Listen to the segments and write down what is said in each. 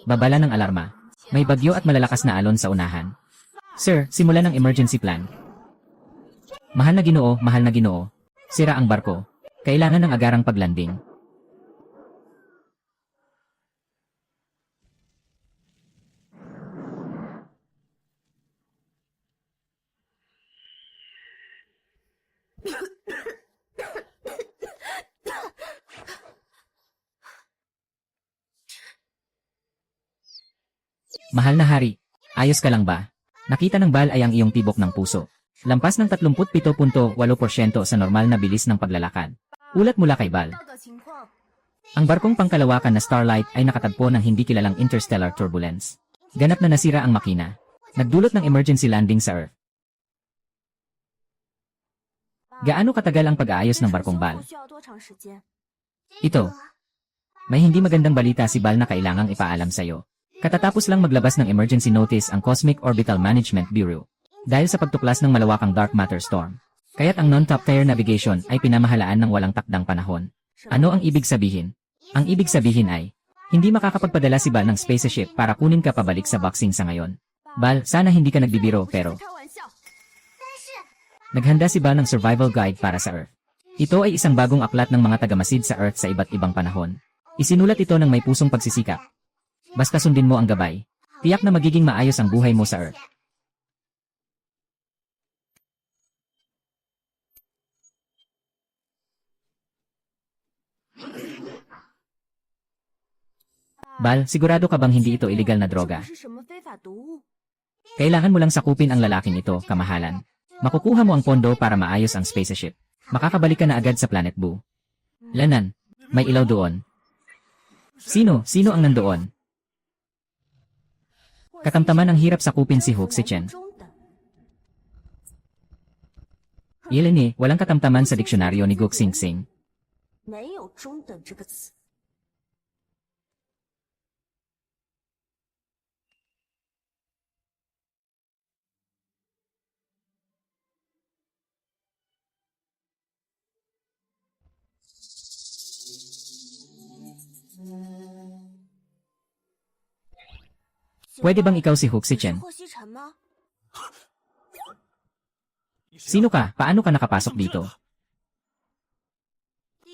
Babala ng alarma. May bagyo at malalakas na alon sa unahan. Sir, simulan ng emergency plan. Mahal na Ginoo, mahal na Ginoo. Sira ang barko. Kailangan ng agarang paglanding. Mahal na hari, ayos ka lang ba? Nakita ng Bal ay ang iyong tibok ng puso. Lampas ng 37.8% sa normal na bilis ng paglalakad. Ulat mula kay Bal. Ang barkong pangkalawakan na Starlight ay nakatagpo ng hindi kilalang interstellar turbulence. Ganap na nasira ang makina. Nagdulot ng emergency landing sa Earth. Gaano katagal ang pag-aayos ng barkong Bal? Ito. May hindi magandang balita si Bal na kailangang ipaalam sa'yo. Katatapos lang maglabas ng emergency notice ang Cosmic Orbital Management Bureau dahil sa pagtuklas ng malawakang dark matter storm. Kaya't ang non-top tier navigation ay pinamahalaan ng walang takdang panahon. Ano ang ibig sabihin? Ang ibig sabihin ay, hindi makakapagpadala si Bal ng spaceship para kunin ka pabalik sa boxing sa ngayon. Bal, sana hindi ka nagbibiro pero naghanda si Bal ng survival guide para sa Earth. Ito ay isang bagong aklat ng mga tagamasid sa Earth sa iba't ibang panahon. Isinulat ito ng may pusong pagsisikap. Basta sundin mo ang gabay. Tiyak na magiging maayos ang buhay mo sa Earth. Bal, sigurado ka bang hindi ito illegal na droga? Kailangan mo lang sakupin ang lalaking ito, kamahalan. Makukuha mo ang pondo para maayos ang spaceship. Makakabalik ka na agad sa Planet Boo. Lanan, may ilaw doon. Sino ang nandoon? Katamtaman ang hirap sakupin si Hook si Chen. Yelene, walang katamtaman sa diksyonaryo ni Gok Sing Sing. Pwede bang ikaw si Hook si Chen? Sino ka? Paano ka nakapasok dito?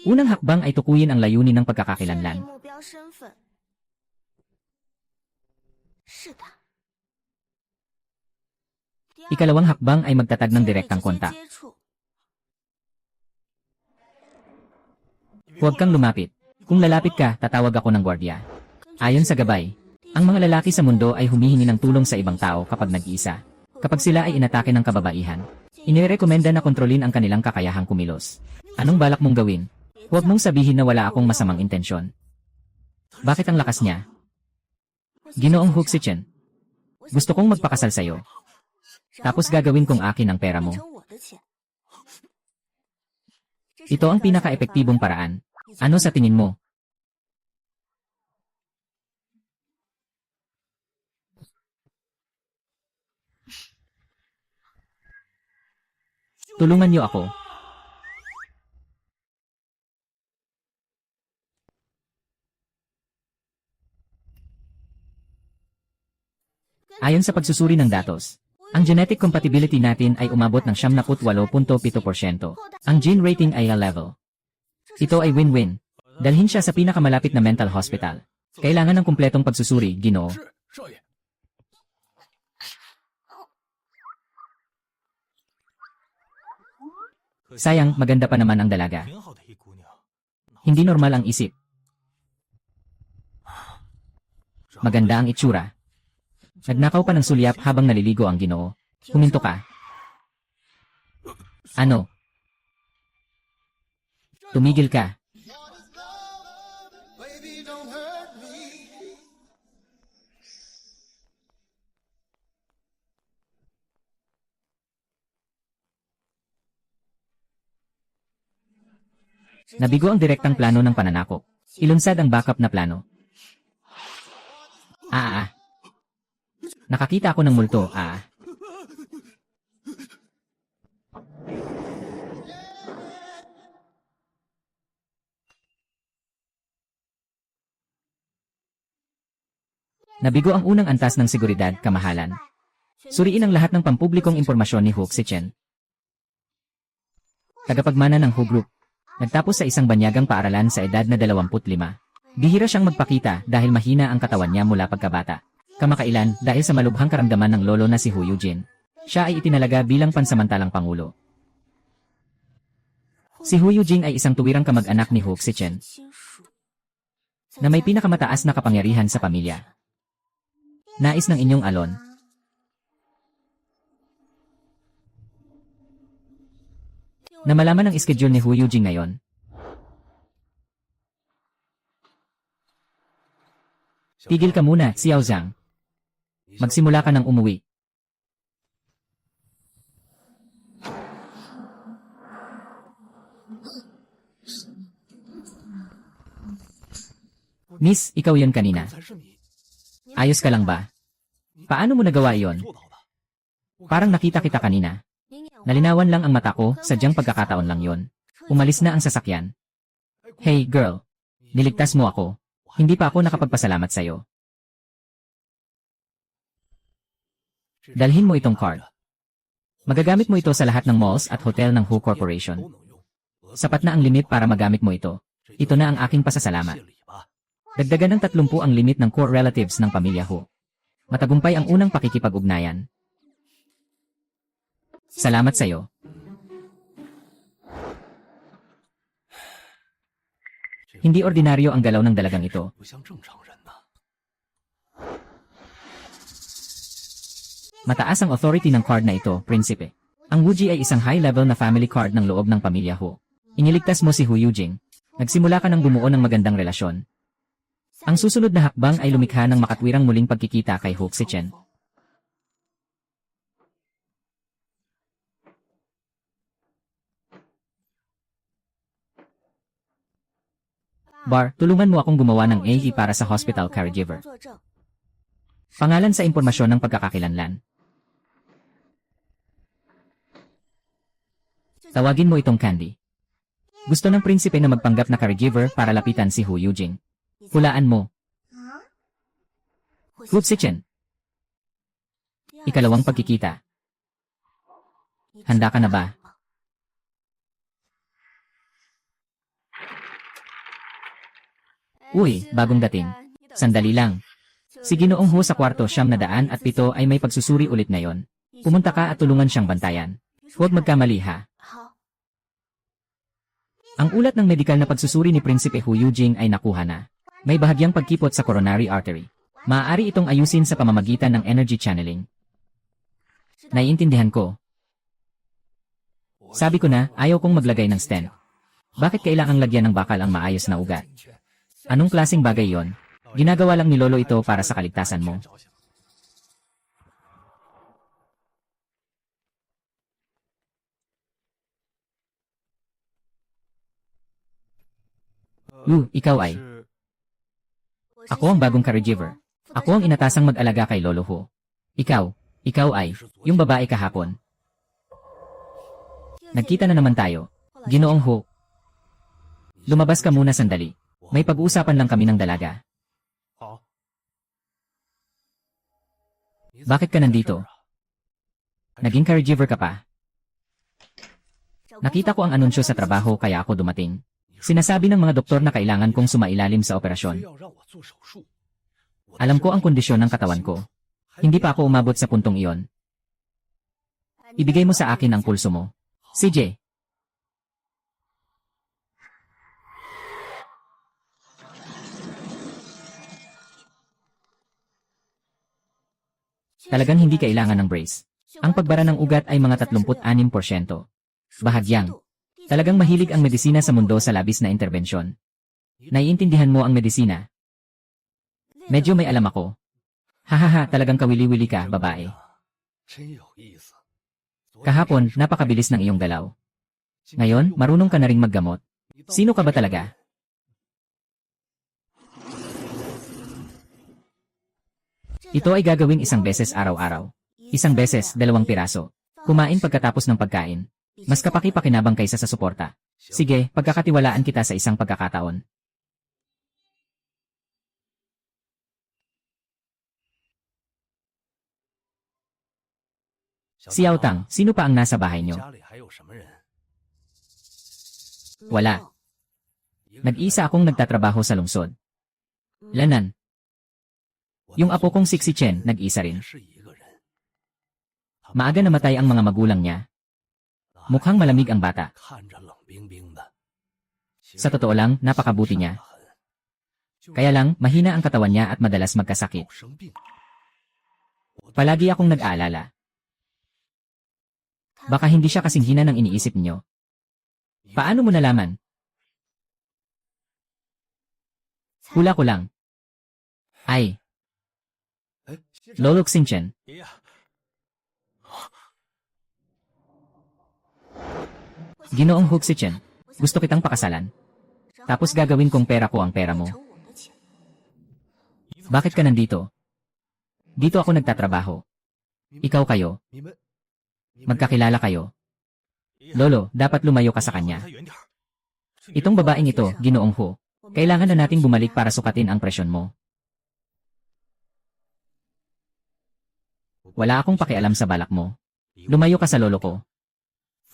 Unang hakbang ay tukuyin ang layunin ng pagkakakilanlan. Ikalawang hakbang ay magtatag ng direktang kontak. Huwag kang lumapit. Kung lalapit ka, tatawag ako ng gwardiya. Ayon sa gabay, ang mga lalaki sa mundo ay humihingi ng tulong sa ibang tao kapag nag-iisa. Kapag sila ay inatake ng kababaihan, inirekomenda na kontrolin ang kanilang kakayahang kumilos. Anong balak mong gawin? Huwag mong sabihin na wala akong masamang intensyon. Bakit ang lakas niya? Ginoong Hook si Chen. Gusto kong magpakasal sa'yo. Tapos gagawin kong akin ang pera mo. Ito ang pinaka-epektibong paraan. Ano sa tingin mo? Tulungan niyo ako. Ayon sa pagsusuri ng datos, ang genetic compatibility natin ay umabot ng 78.7%. Ang gene rating ay A level. Ito ay win-win. Dalhin siya sa pinakamalapit na mental hospital. Kailangan ng kumpletong pagsusuri, Ginoo. Sayang, maganda pa naman ang dalaga. Hindi normal ang isip. Maganda ang itsura. Nagnakaw pa ng sulyap habang naliligo ang Ginoo. Huminto ka. Ano? Tumigil ka. Nabigo ang direktang plano ng pananakop. Ilunsad ang backup na plano. Nakakita ako ng multo, Nabigo ang unang antas ng seguridad, kamahalan. Suriin ang lahat ng pampublikong impormasyon ni Hook Sichen. Tagapagmana ng Hu Group. Nagtapos sa isang banyagang paaralan sa edad na 25. Bihira siyang magpakita dahil mahina ang katawan niya mula pagkabata. Kamakailan, dahil sa malubhang karamdaman ng lolo na si Hu Yujin, siya ay itinalaga bilang pansamantalang pangulo. Si Hu Yujing ay isang tuwirang kamag-anak ni Hook Sichen na may pinakamataas na kapangyarihan sa pamilya. Nais ng inyong alon. Na malaman ang schedule ni Hu Yujing ngayon. Tigil ka muna, Xiao Zhang. Magsimula ka ng umuwi. Miss, ikaw yon kanina. Ayos ka lang ba? Paano mo nagawa iyon? Parang nakita kita kanina. Nalinawan lang ang mata ko, sadyang pagkakataon lang yon. Umalis na ang sasakyan. Hey, girl. Niligtas mo ako. Hindi pa ako nakapagpasalamat sa'yo. Dalhin mo itong card. Magagamit mo ito sa lahat ng malls at hotel ng Hu Corporation. Sapat na ang limit para magamit mo ito. Ito na ang aking pasasalamat. Dagdagan ng 30 ang limit ng core relatives ng pamilya Hu. Matagumpay ang unang pakikipag-ugnayan. Salamat sa'yo. Hindi ordinaryo ang galaw ng dalagang ito. Mataas ang authority ng card na ito, prinsipe. Ang Wuji ay isang high-level na family card ng loob ng pamilya Hu. Iniligtas mo si Hu Yujing. Nagsimula ka ng bumuo ng magandang relasyon. Ang susunod na hakbang ay lumikha ng makatwirang muling pagkikita kay Hook Sichen. Bar, tulungan mo akong gumawa ng AE para sa hospital caregiver. Pangalan sa impormasyon ng pagkakakilanlan. Tawagin mo itong Candy. Gusto ng prinsipe na magpanggap na caregiver para lapitan si Hu Yujing. Hulaan mo. Hook Sichen. Ikalawang pagkikita. Handa ka na ba? Uy, bagong dating. Sandali lang. Si Ginoong Hu sa kwarto 907 ay may pagsusuri ulit ngayon. Pumunta ka at tulungan siyang bantayan. Huwag magkamali ha. Ang ulat ng medikal na pagsusuri ni Prinsipe Hu Yujing ay nakuha na. May bahagyang pagkipot sa coronary artery. Maaari itong ayusin sa pamamagitan ng energy channeling. Naiintindihan ko. Sabi ko na, ayaw kong maglagay ng stent. Bakit kailangang lagyan ng bakal ang maayos na ugat? Anong klaseng bagay yon? Ginagawa lang ni Lolo ito para sa kaligtasan mo. Ikaw ay... Ako ang bagong caregiver. Ako ang inatasang mag-alaga kay Lolo Hu. Ikaw ay, yung babae kahapon. Nagkita na naman tayo. Ginoong Hu. Lumabas ka muna sandali. May pag-uusapan lang kami ng dalaga. Bakit ka nandito? Naging caregiver ka pa. Nakita ko ang anunsyo sa trabaho kaya ako dumating. Sinasabi ng mga doktor na kailangan kong sumailalim sa operasyon. Alam ko ang kondisyon ng katawan ko. Hindi pa ako umabot sa puntong iyon. Ibigay mo sa akin ang pulso mo. CJ. Talagang hindi kailangan ng brace. Ang pagbara ng ugat ay mga 36%. Bahagyang. Talagang mahilig ang medisina sa mundo sa labis na interbensyon. Naiintindihan mo ang medisina? Medyo may alam ako. Hahaha, talagang kawili-wili ka, babae. Kahapon, napakabilis ng iyong galaw. Ngayon, marunong ka na ring maggamot. Sino ka ba talaga? Ito ay gagawin isang beses araw-araw. Isang beses, 2 piraso. Kumain pagkatapos ng pagkain. Mas kapaki-pakinabang kaysa sa suporta. Sige, pagkakatiwalaan kita sa isang pagkakataon. Xiao Tang, sino pa ang nasa bahay niyo? Wala. Nag-isa akong nagtatrabaho sa lungsod. Lanan. Yung apo kong si Chen, nag-isa rin. Maaga namatay ang mga magulang niya. Mukhang malamig ang bata. Sa totoo lang, napakabuti niya. Kaya lang, mahina ang katawan niya at madalas magkasakit. Palagi akong nag-aalala. Baka hindi siya kasing hina ng iniisip niyo. Paano mo nalaman? Hula ko lang. Ay. Lolo Xingchen. Ginoong Hu Xichen. Gusto kitang pakasalan. Tapos gagawin kong pera ko ang pera mo. Bakit ka nandito? Dito ako nagtatrabaho. Ikaw kayo. Magkakilala kayo. Lolo, dapat lumayo ka sa kanya. Itong babaeng ito, Ginoong Hu. Kailangan na nating bumalik para sukatin ang presyon mo. Wala akong pakialam sa balak mo. Lumayo ka sa lolo ko.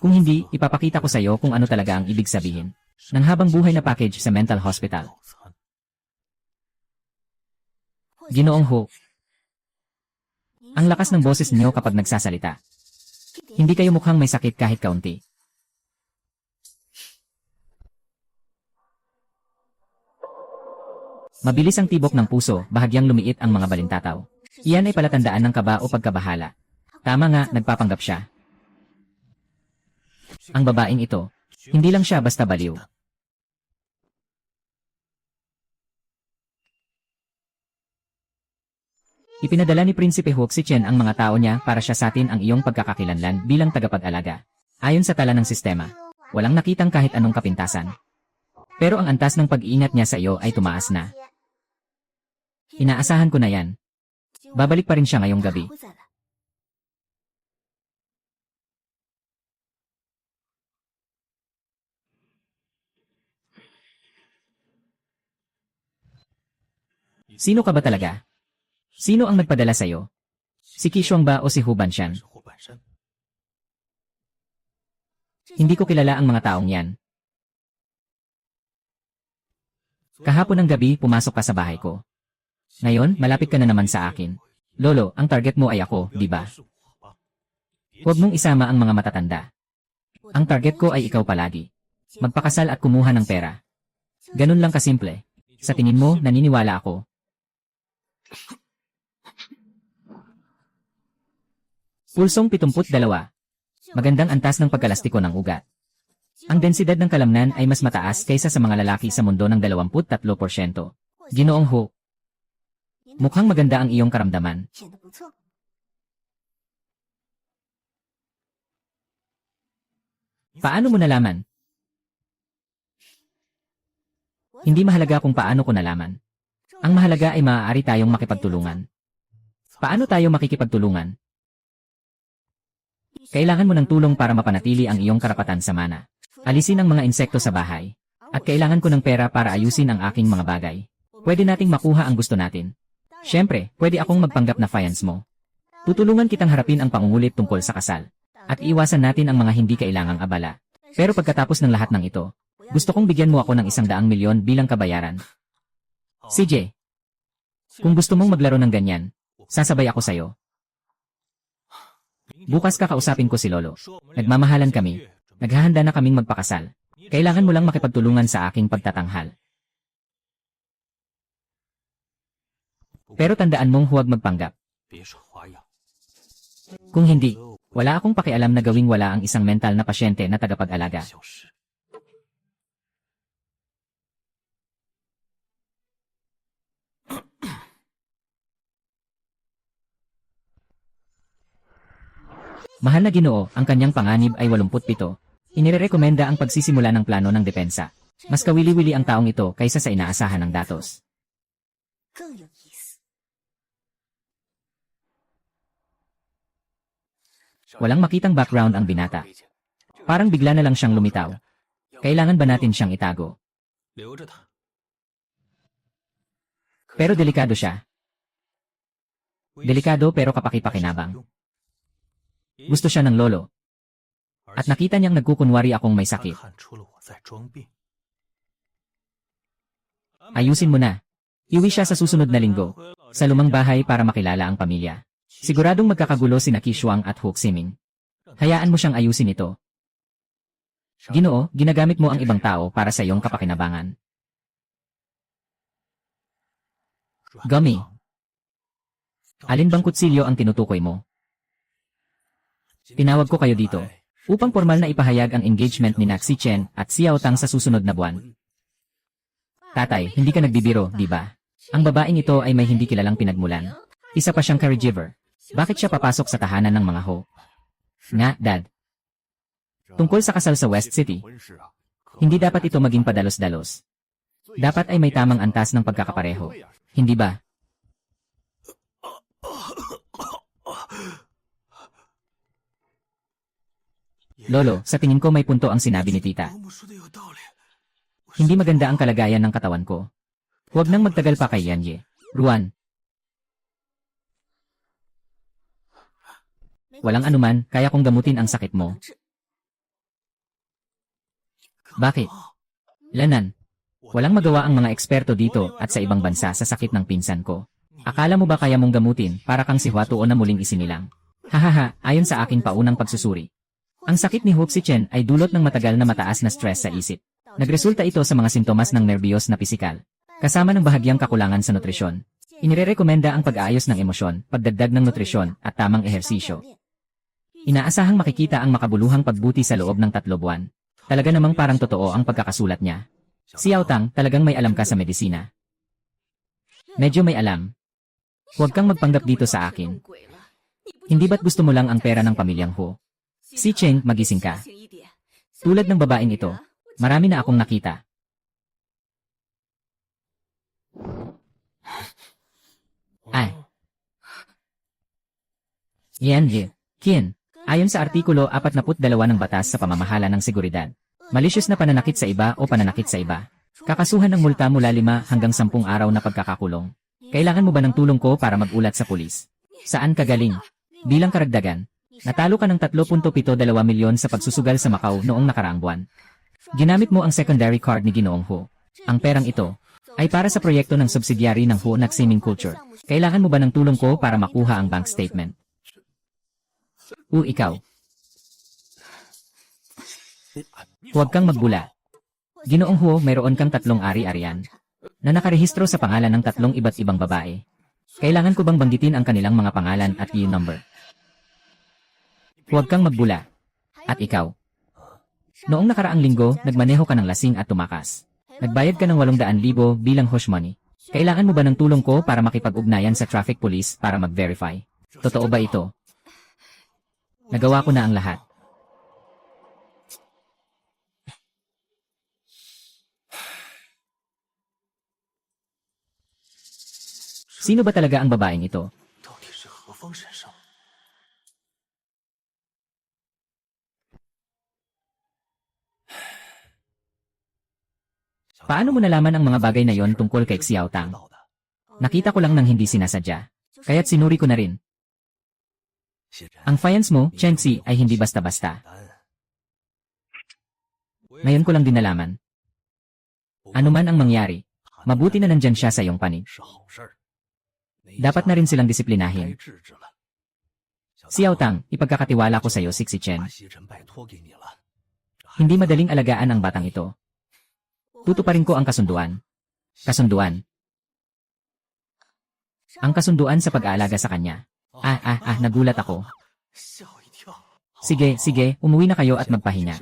Kung hindi, ipapakita ko sa iyo kung ano talaga ang ibig sabihin ng habang buhay na package sa mental hospital. Ginoong Hu. Ang lakas ng boses niyo kapag nagsasalita. Hindi kayo mukhang may sakit kahit kaunti. Mabilis ang tibok ng puso, bahagyang lumiit ang mga balintataw. Iyan ay palatandaan ng kaba o pagkabahala. Tama nga, nagpapanggap siya. Ang babaeng ito, hindi lang siya basta baliw. Ipinadala ni Prinsipe Hu Xichen ang mga tao niya para siya satin ang iyong pagkakakilanlan bilang tagapag-alaga. Ayon sa tala ng sistema, walang nakitang kahit anong kapintasan. Pero ang antas ng pag-iingat niya sa iyo ay tumaas na. Inaasahan ko na yan. Babalik pa rin siya ngayong gabi. Sino ka ba talaga? Sino ang nagpadala sa'yo? Si Qishuang ba o si Hu Banshan? Hindi ko kilala ang mga taong yan. Kahapon ng gabi, pumasok ka sa bahay ko. Ngayon, malapit ka na naman sa akin. Lolo, ang target mo ay ako, di ba? Huwag mong isama ang mga matatanda. Ang target ko ay ikaw palagi. Magpakasal at kumuha ng pera. Ganun lang kasimple. Sa tingin mo, naniniwala ako. Pulsong 72. Magandang antas ng pagkalastiko ng ugat. Ang densidad ng kalamnan ay mas mataas kaysa sa mga lalaki sa mundo ng 23%. Ginoong Hu. Mukhang maganda ang iyong karamdaman. Paano mo nalaman? Hindi mahalaga kung paano ko nalaman. Ang mahalaga ay maaari tayong makipagtulungan. Paano tayo makikipagtulungan? Kailangan mo ng tulong para mapanatili ang iyong karapatan sa mana. Alisin ang mga insekto sa bahay. At kailangan ko ng pera para ayusin ang aking mga bagay. Pwede nating makuha ang gusto natin. Siyempre, pwede akong magpanggap na fiance mo. Tutulungan kitang harapin ang pangungulit tungkol sa kasal. At iwasan natin ang mga hindi kailangang abala. Pero pagkatapos ng lahat ng ito, gusto kong bigyan mo ako ng 100,000,000 bilang kabayaran. CJ, kung gusto mong maglaro ng ganyan, sasabay ako sa'yo. Bukas kakausapin ko si Lolo. Nagmamahalan kami. Naghahanda na kaming magpakasal. Kailangan mo lang makipagtulungan sa aking pagtatanghal. Pero tandaan mong huwag magpanggap. Kung hindi, wala akong pakialam na gawing wala ang isang mental na pasyente na tagapag-alaga. Mahal na Ginoo, ang kanyang panganib ay 87. Inirekomenda ang pagsisimula ng plano ng depensa. Mas kawili-wili ang taong ito kaysa sa inaasahan ng datos. Walang makitang background ang binata. Parang bigla na lang siyang lumitaw. Kailangan ba natin siyang itago? Pero delikado siya. Delikado pero kapaki-pakinabang. Gusto siya ng lolo. At nakita niyang nagkukunwari akong may sakit. Ayusin mo na. Iwi siya sa susunod na linggo. Sa lumang bahay para makilala ang pamilya. Siguradong magkakagulo sina Kishuang at Hook Siming. Hayaan mo siyang ayusin ito. Ginoo, ginagamit mo ang ibang tao para sa iyong kapakinabangan. Gummy. Alin bang kutsilyo ang tinutukoy mo? Tinawag ko kayo dito upang formal na ipahayag ang engagement ni Xi Chen at Xiao Tang sa susunod na buwan. Tatay, hindi ka nagbibiro, di ba? Ang babaeng ito ay may hindi kilalang pinagmulan. Isa pa siyang caregiver. Bakit siya papasok sa tahanan ng mga ho? Nga, Dad. Tungkol sa kasal sa West City, hindi dapat ito maging padalos-dalos. Dapat ay may tamang antas ng pagkakapareho. Hindi ba? Lolo, sa tingin ko may punto ang sinabi ni tita. Hindi maganda ang kalagayan ng katawan ko. Huwag nang magtagal pa kay Yanye. Ruan. Walang anuman, kaya kong gamutin ang sakit mo. Bakit? Lanan. Walang magawa ang mga eksperto dito at sa ibang bansa sa sakit ng pinsan ko. Akala mo ba kaya mong gamutin para kang si Huatuo na muling isinilang? Hahaha, ayon sa aking paunang pagsusuri. Ang sakit ni Hope Si Chen ay dulot ng matagal na mataas na stress sa isip. Nagresulta ito sa mga sintomas ng nerbiyos na pisikal, kasama ng bahagyang kakulangan sa nutrisyon. Inirerekomenda ang pag-aayos ng emosyon, pagdagdag ng nutrisyon, at tamang ehersisyo. Inaasahang makikita ang makabuluhang pagbuti sa loob ng 3 buwan. Talaga namang parang totoo ang pagkakasulat niya. Xiao Tang, talagang may alam ka sa medisina. Medyo may alam. Huwag kang magpanggap dito sa akin. Hindi ba't gusto mo lang ang pera ng pamilyang Ho? Si Cheng, magising ka. Tulad ng babaeng ito, marami na akong nakita. Ay. Yan, Kin. Ayon sa Artikulo 42 ng Batas sa Pamamahala ng Seguridad, malicious na pananakit sa iba o pananakit sa iba. Kakasuhan ng multa mula 5 hanggang 10 araw na pagkakakulong. Kailangan mo ba ng tulong ko para mag-ulat sa pulis? Saan ka galing? Bilang karagdagan, natalo ka ng 3.72 milyon sa pagsusugal sa Macau noong nakaraang buwan. Ginamit mo ang secondary card ni Ginoong Ho. Ang perang ito ay para sa proyekto ng subsidiary ng Ho na Ximing Culture. Kailangan mo ba ng tulong ko para makuha ang bank statement? Ikaw. Huwag kang magbula. Ginoong Ho, mayroon kang 3 ari-arian na nakarehistro sa pangalan ng 3 iba't ibang babae. Kailangan ko bang banggitin ang kanilang mga pangalan at yung number? Huwag kang magbula. At ikaw. Noong nakaraang linggo, nagmaneho ka ng lasing at tumakas. Nagbayad ka ng 800,000 bilang hush money. Kailangan mo ba ng tulong ko para makipag-ugnayan sa traffic police para mag-verify? Totoo ba ito? Nagawa ko na ang lahat. Sino ba talaga ang babaeng ito? Paano mo nalaman ang mga bagay na yon tungkol kay Xiao Tang? Nakita ko lang nang hindi sinasadya. Kaya't sinuri ko na rin. Ang fiance mo, Chen Xi, ay hindi basta-basta. Ngayon ko lang din nalaman. Ano man ang mangyari, mabuti na nandyan siya sa iyong panig. Dapat na rin silang disiplinahin. Xiao Tang, ipagkakatiwala ko sa iyo si Chen. Hindi madaling alagaan ang batang ito. Tutuparin ko ang kasunduan. Kasunduan. Ang kasunduan sa pag-aalaga sa kanya. Nagulat ako. Sige, umuwi na kayo at magpahinga.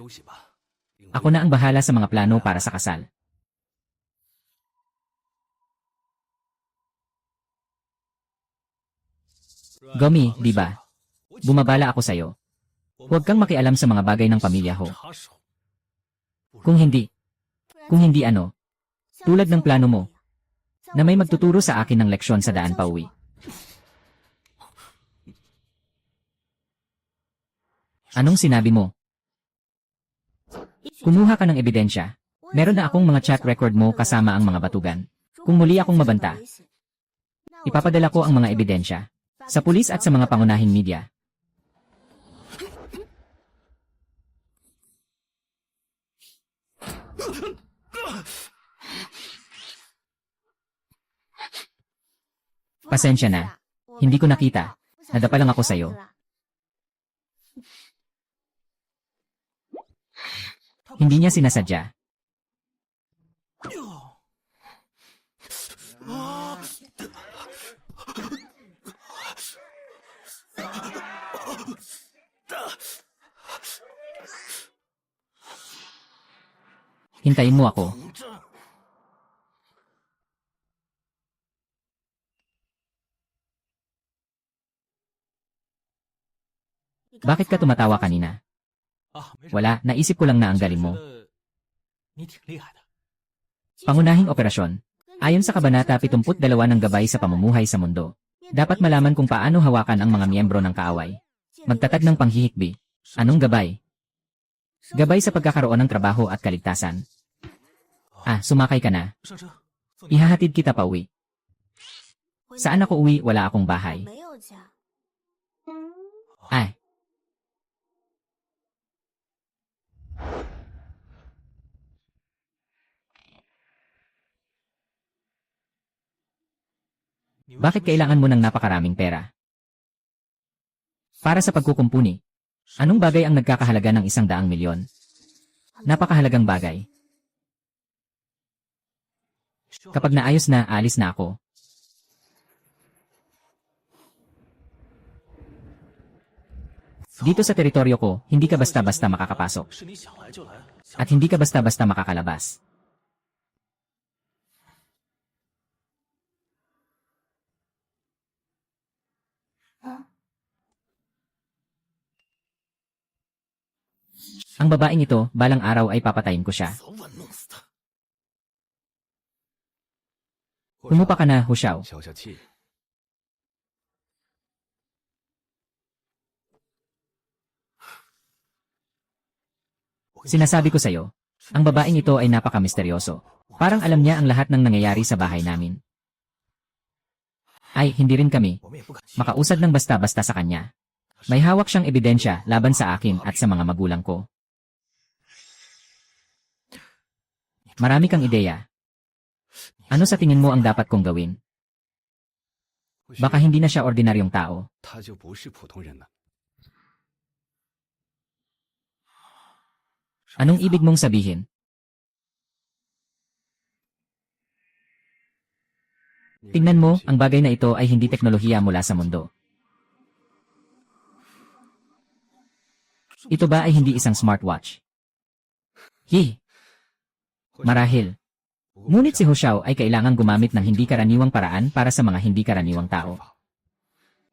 Ako na ang bahala sa mga plano para sa kasal. Gummy, di ba? Bumabala ako sa'yo. Huwag kang makialam sa mga bagay ng pamilya Ho. Kung hindi ano, tulad ng plano mo, na may magtuturo sa akin ng leksyon sa daan pauwi. Anong sinabi mo? Kumuha ka ng ebidensya. Meron na akong mga chat record mo kasama ang mga batugan. Kung muli akong mabanta, ipapadala ko ang mga ebidensya sa pulis at sa mga pangunahing media. Pasensya na. Hindi ko nakita. Nadapa lang ako sa'yo. Hindi niya sinasadya. Hintayin mo ako. Bakit ka tumatawa kanina? Wala, naisip ko lang na ang galing mo. Pangunahing operasyon. Ayon sa Kabanata 72 ng Gabay sa Pamumuhay sa Mundo, dapat malaman kung paano hawakan ang mga miyembro ng kaaway. Magtatag ng panghihikbi. Anong gabay? Gabay sa pagkakaroon ng trabaho at kaligtasan. Sumakay ka na. Ihahatid kita pa uwi. Saan ako uwi? Wala akong bahay. Bakit kailangan mo ng napakaraming pera? Para sa pagkukumpuni. Anong bagay ang nagkakahalaga ng 100 milyon? Napakahalagang bagay. Kapag naayos na, alis na ako. Dito sa teritoryo ko, hindi ka basta-basta makakapasok. At hindi ka basta-basta makakalabas. Ang babaeng ito, balang araw ay papatayin ko siya. Humupa ka na, Hu Xiao. Sinasabi ko sa'yo, ang babaeng ito ay napaka-misteryoso. Parang alam niya ang lahat ng nangyayari sa bahay namin. Ay, hindi rin kami makausad ng basta-basta sa kanya. May hawak siyang ebidensya laban sa akin at sa mga magulang ko. Marami kang ideya. Ano sa tingin mo ang dapat kong gawin? Baka hindi na siya ordinaryong tao. Anong ibig mong sabihin? Tingnan mo, ang bagay na ito ay hindi teknolohiya mula sa mundo. Ito ba ay hindi isang smartwatch? Marahil. Ngunit si Hu Xiao ay kailangang gumamit ng hindi karaniwang paraan para sa mga hindi karaniwang tao.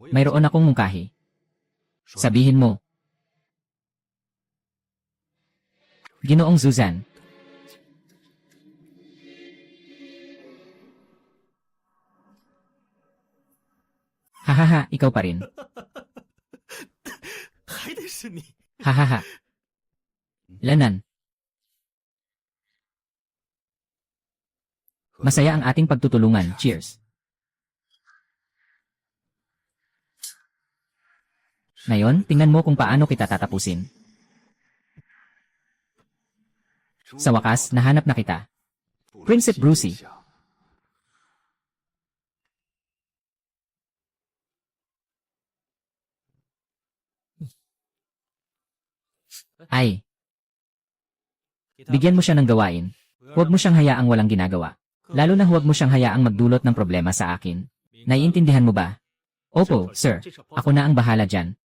Mayroon akong mungkahi. Sabihin mo. Ginoong Zuzan. Hahaha, ikaw pa rin. Hahaha. Lanan. Masaya ang ating pagtutulungan. Cheers. Ngayon, tingnan mo kung paano kita tatapusin. Sa wakas, nahanap na kita. Prinsip Brucey. Ay. Bigyan mo siya ng gawain. Huwag mo siyang hayaang walang ginagawa. Lalo na huwag mo siyang hayaang magdulot ng problema sa akin. Naiintindihan mo ba? Opo, sir. Ako na ang bahala dyan.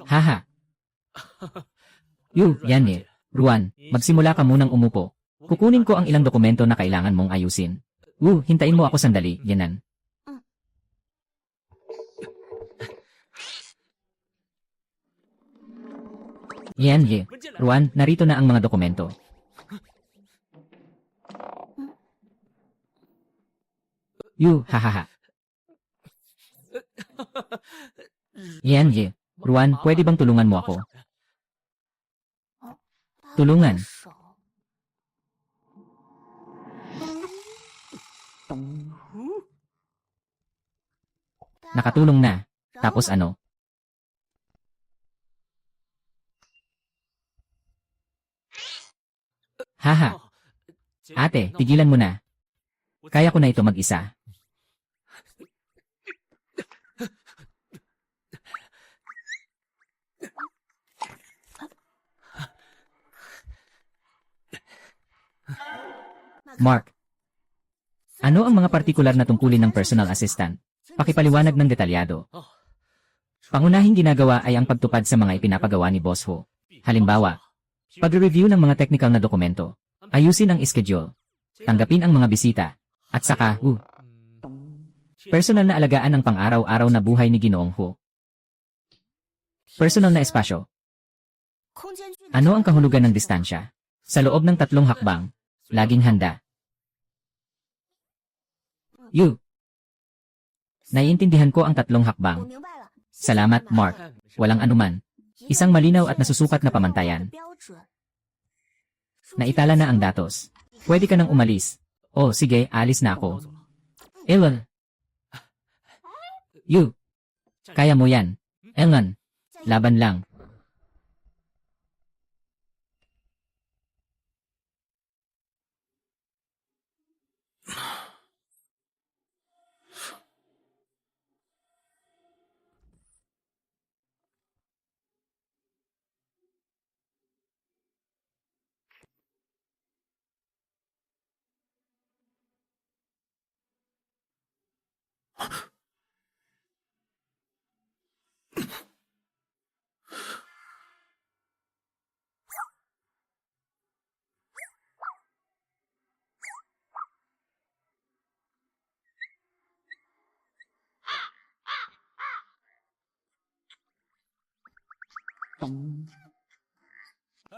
Haha. Yan eh. Ruan, magsimula ka munang umupo. Kukunin ko ang ilang dokumento na kailangan mong ayusin. Hintayin mo ako sandali, yanan. Ruan, narito na ang mga dokumento. Hahaha. Ruan, pwede bang tulungan mo ako? Tulungan. Nakatulong na. Tapos ano? Haha, ate, tigilan mo na. Kaya ko na ito mag-isa. Mark, ano ang mga partikular na tungkulin ng personal assistant? Pakipaliwanag ng detalyado. Pangunahing ginagawa ay ang pagtupad sa mga ipinapagawa ni Boss Ho. Halimbawa, pag-review ng mga technical na dokumento, ayusin ang schedule, tanggapin ang mga bisita, at saka, personal na alagaan ang pang-araw-araw na buhay ni Ginoong Ho. Personal na espasyo. Ano ang kahulugan ng distansya? Sa loob ng 3 hakbang, laging handa. Naiintindihan ko ang 3 hakbang. Salamat, Mark. Walang anuman. Isang malinaw at nasusukat na pamantayan. Naitala na ang datos. Pwede ka nang umalis. Oh, sige, alis na ako. Elon. Kaya mo yan. Elon. Laban lang.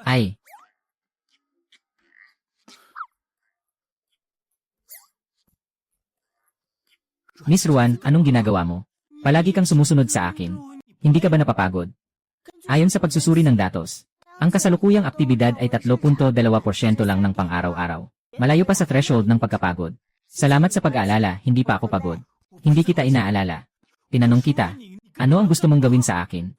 Ay. Miss Ruan, anong ginagawa mo? Palagi kang sumusunod sa akin. Hindi ka ba napapagod? Ayon sa pagsusuri ng datos, ang kasalukuyang aktibidad ay 3.2% lang ng pang-araw-araw. Malayo pa sa threshold ng pagkapagod. Salamat sa pag-aalala, hindi pa ako pagod. Hindi kita inaalala. Tinanong kita, ano ang gusto mong gawin sa akin?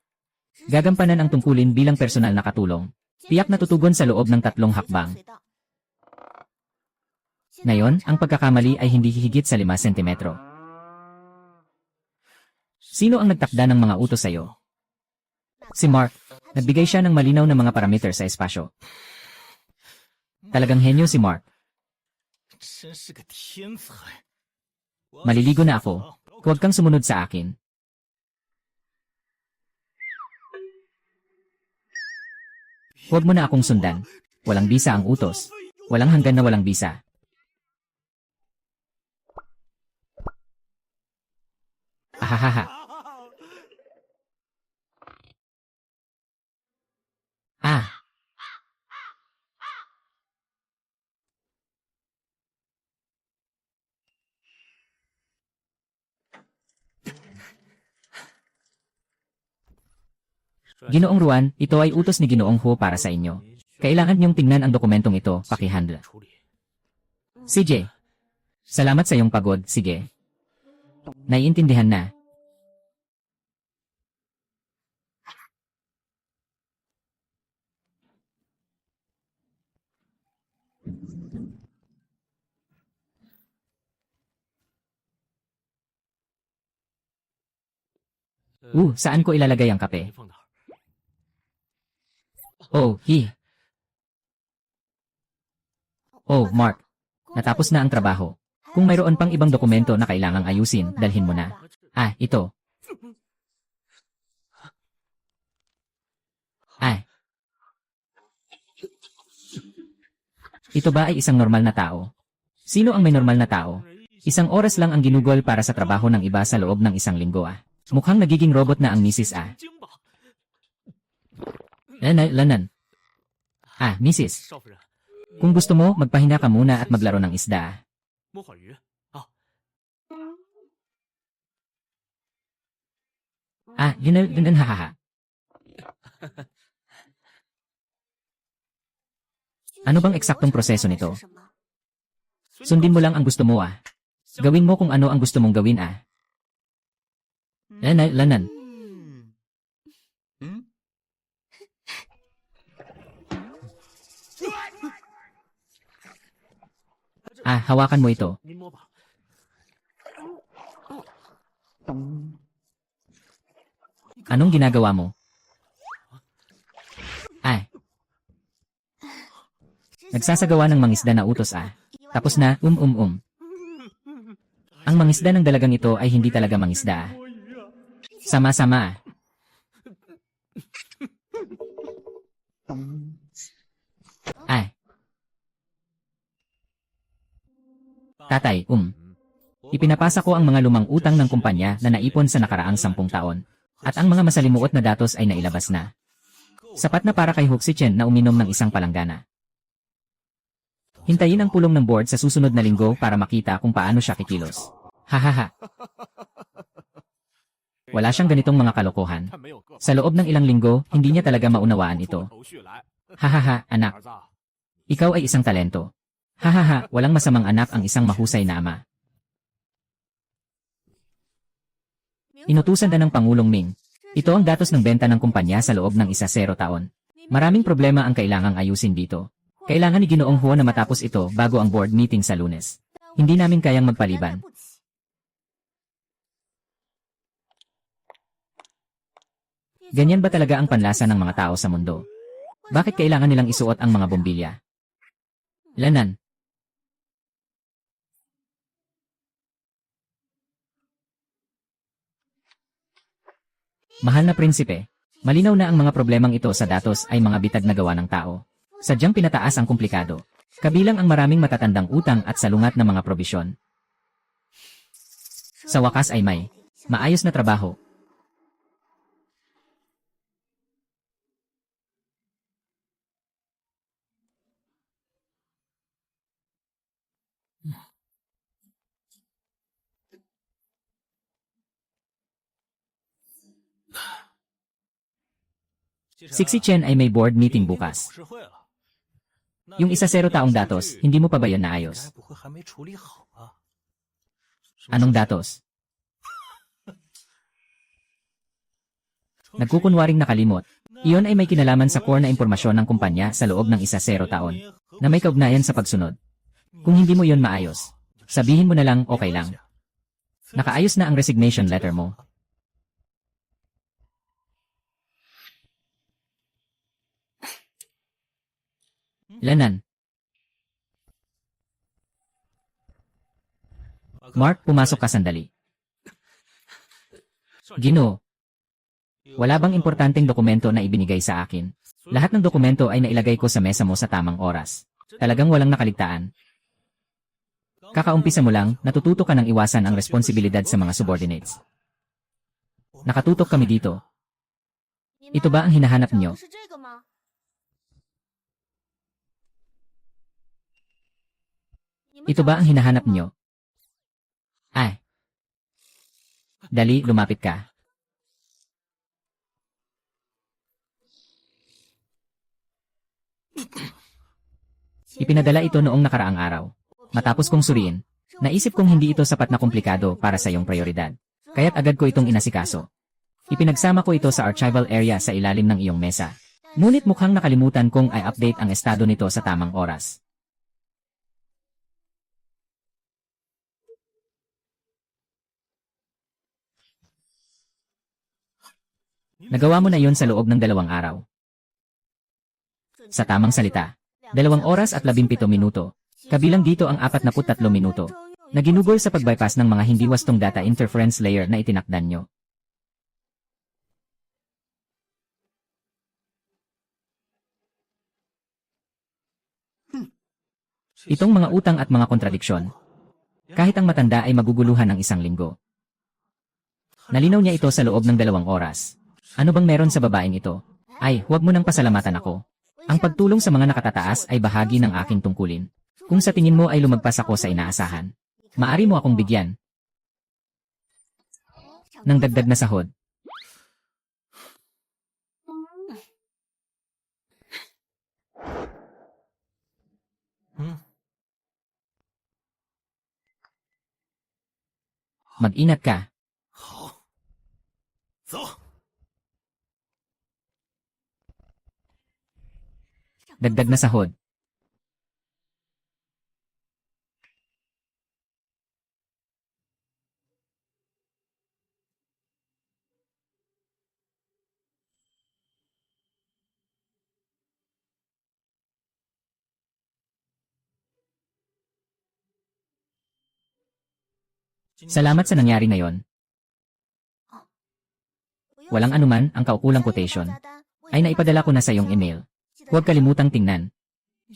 Gagampanan ang tungkulin bilang personal na katulong. Tiyak na tutugon sa loob ng 3 hakbang. Ngayon, ang pagkakamali ay hindi hihigit sa 5 sentimetro. Sino ang nagtakda ng mga utos sa'yo? Si Mark. Nagbigay siya ng malinaw na mga parameter sa espasyo. Talagang henyo si Mark. Maliligo na ako. Huwag kang sumunod sa akin. Huwag mo na akong sundan. Walang bisa ang utos. Walang hanggan na walang bisa. Ahahaha. Ah. Ginoong Ruan, ito ay utos ni Ginoong Ho para sa inyo. Kailangan niyong tingnan ang dokumentong ito, pakihandle. CJ. Salamat sa iyong pagod, sige. Naiintindihan na. Saan ko ilalagay ang kape? Oh, Oh, Mark. Natapos na ang trabaho. Kung mayroon pang ibang dokumento na kailangang ayusin, dalhin mo na. Ito. Ito ba ay isang normal na tao? Sino ang may normal na tao? Isang oras lang ang ginugol para sa trabaho ng iba sa loob ng 1 linggo. Mukhang nagiging robot na ang misis. Lanan. Misis. Kung gusto mo, magpahinga ka muna at maglaro ng isda. Hahaha. Ano bang eksaktong proseso nito? Sundin mo lang ang gusto mo. Gawin mo kung ano ang gusto mong gawin. Lanan. Ah, hawakan mo ito. 您摸吧。 Anong ginagawa mo? Ay, nagsasagawa ng mangisda na utos ah. Tapos na, Ang mangisda ng dalagang ito ay hindi talaga mangisda ah. 摸鱼啊！ Sama-sama ah. Ay. Tatay, Ipinapasa ko ang mga lumang utang ng kumpanya na naipon sa nakaraang 10 taon. At ang mga masalimuot na datos ay nailabas na. Sapat na para kay Hoxichen na uminom ng isang palanggana. Hintayin ang pulong ng board sa susunod na linggo para makita kung paano siya kikilos. Hahaha. Wala siyang ganitong mga kalokohan. 但没有各 Sa loob ng ilang linggo, hindi niya talaga maunawaan ito. 头绪来。 Hahaha, anak. 儿子， Ikaw ay isang talento. Hahaha, walang masamang anak ang isang mahusay na ama. Inutusan na ng Pangulong Ming. Ito ang datos ng benta ng kumpanya sa loob ng 10 taon. Maraming problema ang kailangang ayusin dito. Kailangan ni Ginoong Huo na matapos ito bago ang board meeting sa Lunes. Hindi namin kayang magpaliban. Ganyan ba talaga ang panlasa ng mga tao sa mundo? Bakit kailangan nilang isuot ang mga bombilya? Lanan. Mahal na prinsipe, malinaw na ang mga problemang ito sa datos ay mga bitag na gawa ng tao. Sadyang pinataas ang komplikado. Kabilang ang maraming matatandang utang at salungat na mga probisyon. Sa wakas ay may maayos na trabaho. Si Chen ay may board meeting bukas. Yung 10 taong datos, hindi mo pa ba yun naayos? 不会还没处理好吧？ Anong datos? Nagkukunwaring nakalimot. Iyon ay may kinalaman sa core na impormasyon ng kumpanya sa loob ng 10 taon, na may kaugnayan sa pagsunod. Kung hindi mo yon maayos, sabihin mo na lang okay lang. Nakaayos na ang resignation letter mo. Lanan. Mark, pumasok ka sandali. Ginoo. Wala bang importanteng dokumento na ibinigay sa akin? Lahat ng dokumento ay nailagay ko sa mesa mo sa tamang oras. Talagang walang nakaligtaan. Kakaumpisa mo lang, natututo ka ng iwasan ang responsibilidad sa mga subordinates. Nakatutok kami dito. Ito ba ang hinahanap niyo? Ito ba ang hinahanap niyo? Ay. Dali, lumapit ka. Ipinadala ito noong nakaraang araw. Matapos kong suriin, naisip kong hindi ito sapat na komplikado para sa iyong prioridad. Kaya't agad ko itong inasikaso. Ipinagsama ko ito sa archival area sa ilalim ng iyong mesa. Ngunit mukhang nakalimutan kong i-update ang estado nito sa tamang oras. Nagawa mo na yon sa loob ng 2 araw. Sa tamang salita, 2 oras at 17 minuto. Kabilang dito ang 43 minuto na ginugol sa pag-bypass ng mga hindi wastong data interference layer na itinakdan nyo. Itong mga utang at mga kontradiksyon. Kahit ang matanda ay maguguluhan ng 1 linggo. Nalinaw niya ito sa loob ng 2 oras. Ano bang meron sa babaeng ito? Ay, huwag mo nang pasalamatan ako. Ang pagtulong sa mga nakatataas ay bahagi ng aking tungkulin. Kung sa tingin mo ay lumagpas ako sa inaasahan, maari mo akong bigyan ng dagdag na sahod. Mag-ingat ka. 好，走。 Dagdag na sahod. Salamat sa nangyari ngayon. Walang anuman, ang kaukulang quotation ay naipadala ko na sa iyong email. Huwag kalimutang tingnan.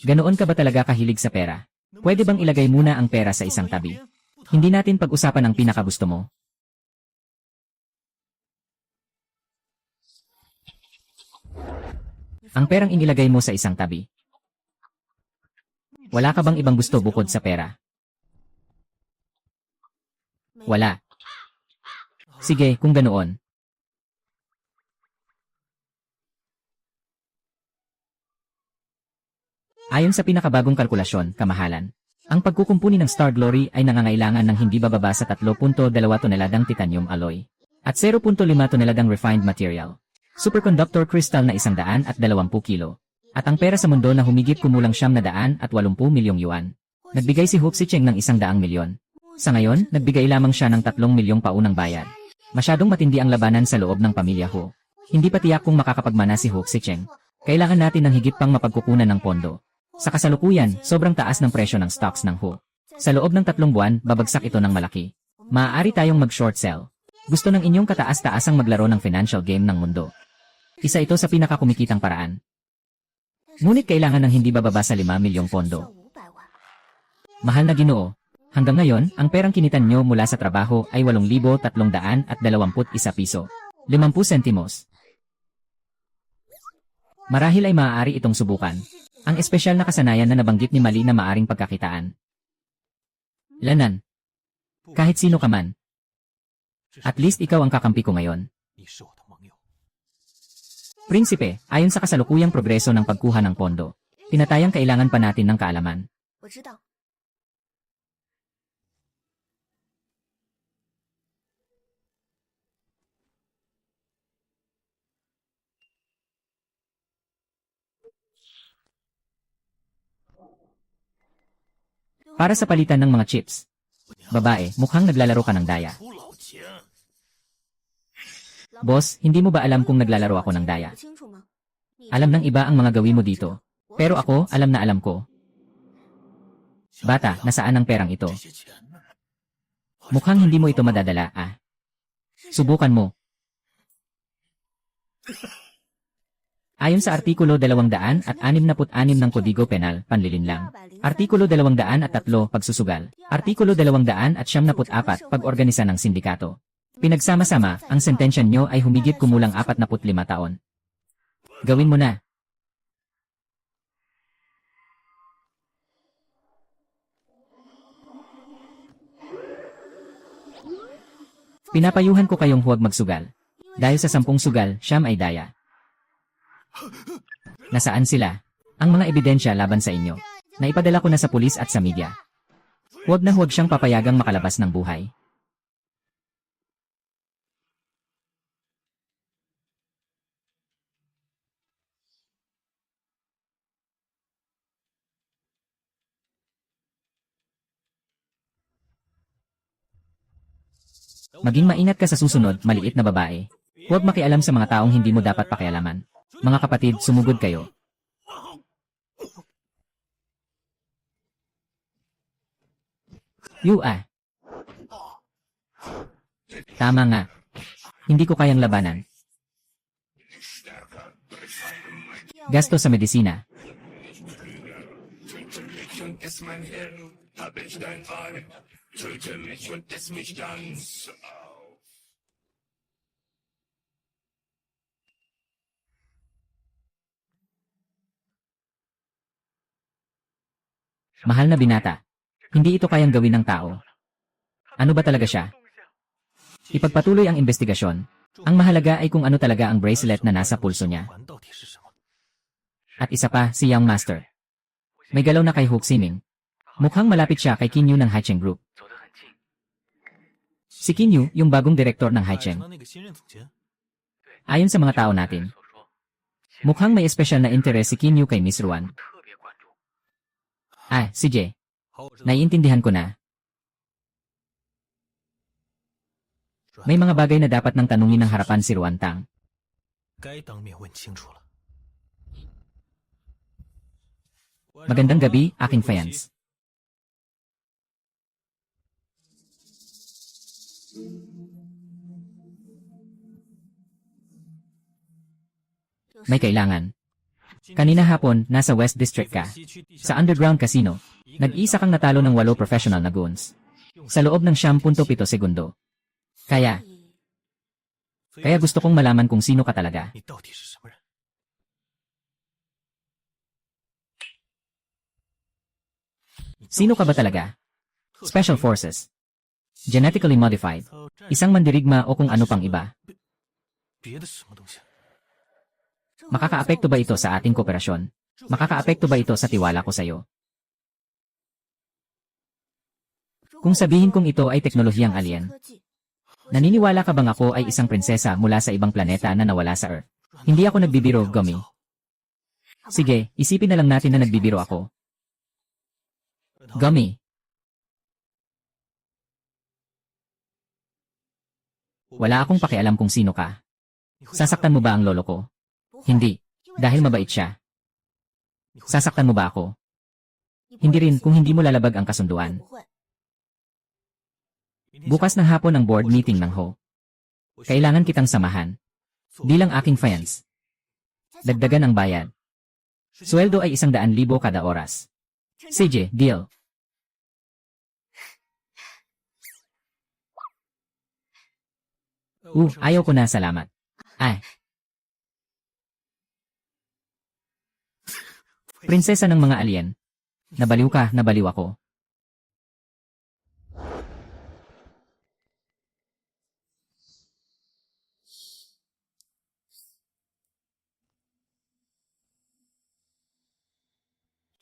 Ganoon ka ba talaga kahilig sa pera? Pwede bang ilagay muna ang pera sa isang tabi? Hindi natin pag-usapan ang pinakagusto mo. Ang perang inilagay mo sa isang tabi. Wala ka bang ibang gusto bukod sa pera? Wala. Sige, kung ganoon. Ayon sa pinakabagong kalkulasyon, kamahalan, ang pagkukumpuni ng Star Glory ay nangangailangan ng hindi bababa sa 3.2 toneladang titanium alloy at 0.5 toneladang refined material, superconductor crystal na 120 kilo, at ang pera sa mundo na humigit kumulang 980 milyong yuan. Nagbigay si Hope Si Cheng ng 100 milyon. Sa ngayon, nagbigay lamang siya ng 3 milyong paunang bayad. Masyadong matindi ang labanan sa loob ng pamilya Ho. Hindi pa tiyak kung makakapagmana si Hope Si Cheng. Kailangan natin ng higit pang mapagkukunan ng pondo. Sa kasalukuyan, sobrang taas ng presyo ng stocks ng Ho. Sa loob ng 3 buwan, babagsak ito ng malaki. Maaari tayong mag-short sell. Gusto ng inyong kataas-taasang maglaro ng financial game ng mundo. Isa ito sa pinakakumikitang paraan. Ngunit kailangan ng hindi bababa sa 5 milyong pondo. Mahal na Ginoo, hanggang ngayon, ang perang kinitan nyo mula sa trabaho ay 8,321 piso. 50 sentimos. Marahil ay maaari itong subukan. Ang espesyal na kasanayan na nabanggit ni Mali na maaring pagkakitaan. Lanan. Kahit sino ka man. At least ikaw ang kakampi ko ngayon. Prinsipe, ayon sa kasalukuyang progreso ng pagkuha ng pondo, tinatayang kailangan pa natin ng kaalaman. Para sa palitan ng mga chips. Babae, mukhang naglalaro ka ng daya. Boss, hindi mo ba alam kung naglalaro ako ng daya? Alam ng iba ang mga gawin mo dito. Pero ako, alam na alam ko. Bata, nasaan ang perang ito? Mukhang hindi mo ito madadala, ah. Subukan mo. Ayon sa Artikulo 266 ng Kodigo Penal, panlilinlang. Artikulo 203, pagsusugal. Artikulo 274, pag-organisa ng sindikato. Pinagsama-sama, ang sentensya nyo ay humigit kumulang 45 taon. Gawin mo na. Pinapayuhan ko kayong huwag magsugal. Dahil sa 10 sugal, siyam ay daya. Nasaan sila? Ang mga ebidensya laban sa inyo. Naipadala ko na sa pulis at sa media. Huwag na huwag siyang papayagang makalabas ng buhay. Maging maingat ka sa susunod, maliit na babae. Huwag makialam sa mga taong hindi mo dapat pakialaman. Mga kapatid, sumugod kayo. Tama nga. Hindi ko kayang labanan. Gasto sa medisina. Mahal na binata. Hindi ito kayang gawin ng tao. Ano ba talaga siya? Ipagpatuloy ang investigasyon. Ang mahalaga ay kung ano talaga ang bracelet na nasa pulso niya. At isa pa, si Young Master. May galaw na kay Hook Siming. Mukhang malapit siya kay Kinyu ng Haicheng Group. Si Kinyu, yung bagong direktor ng Haicheng. Ayon sa mga tao natin, mukhang may espesyal na interes si Kinyu kay Miss Ruan. Si Jay. Naiintindihan ko na. May mga bagay na dapat nang tanungin ng harapan si Ruan Tang. Magandang gabi, aking fans. May kailangan. Kanina hapon, nasa West District ka. Sa underground casino, nag-isa kang natalo ng 8 professional na goons. Sa loob ng 7.7 segundo. Kaya gusto kong malaman kung sino ka talaga. 你到底是什么人？ Sino ka ba talaga? Special Forces. Genetically modified. Isang mandirigma o kung ano pang iba. 别的什么东西？ Makakaapekto ba ito sa ating kooperasyon? Makakaapekto ba ito sa tiwala ko sa iyo? Kung sabihin kong ito ay teknolohiyang alien, naniniwala ka bang ako ay isang prinsesa mula sa ibang planeta na nawala sa Earth? Hindi ako nagbibiro, Gummy. Sige, isipin na lang natin na nagbibiro ako. Gummy. Wala akong pakialam kung sino ka. Sasaktan mo ba ang lolo ko? Hindi. Dahil mabait siya. Sasaktan mo ba ako? Hindi rin kung hindi mo lalabag ang kasunduan. Bukas ng hapon ang board meeting ng Ho. Kailangan kitang samahan. Bilang aking fans. Dagdagan ang bayad. Sweldo ay 100,000 kada oras. CJ, deal. Ayaw ko na, salamat. Ay. Prinsesa ng mga alien. Nabaliw ka, nabaliw ako.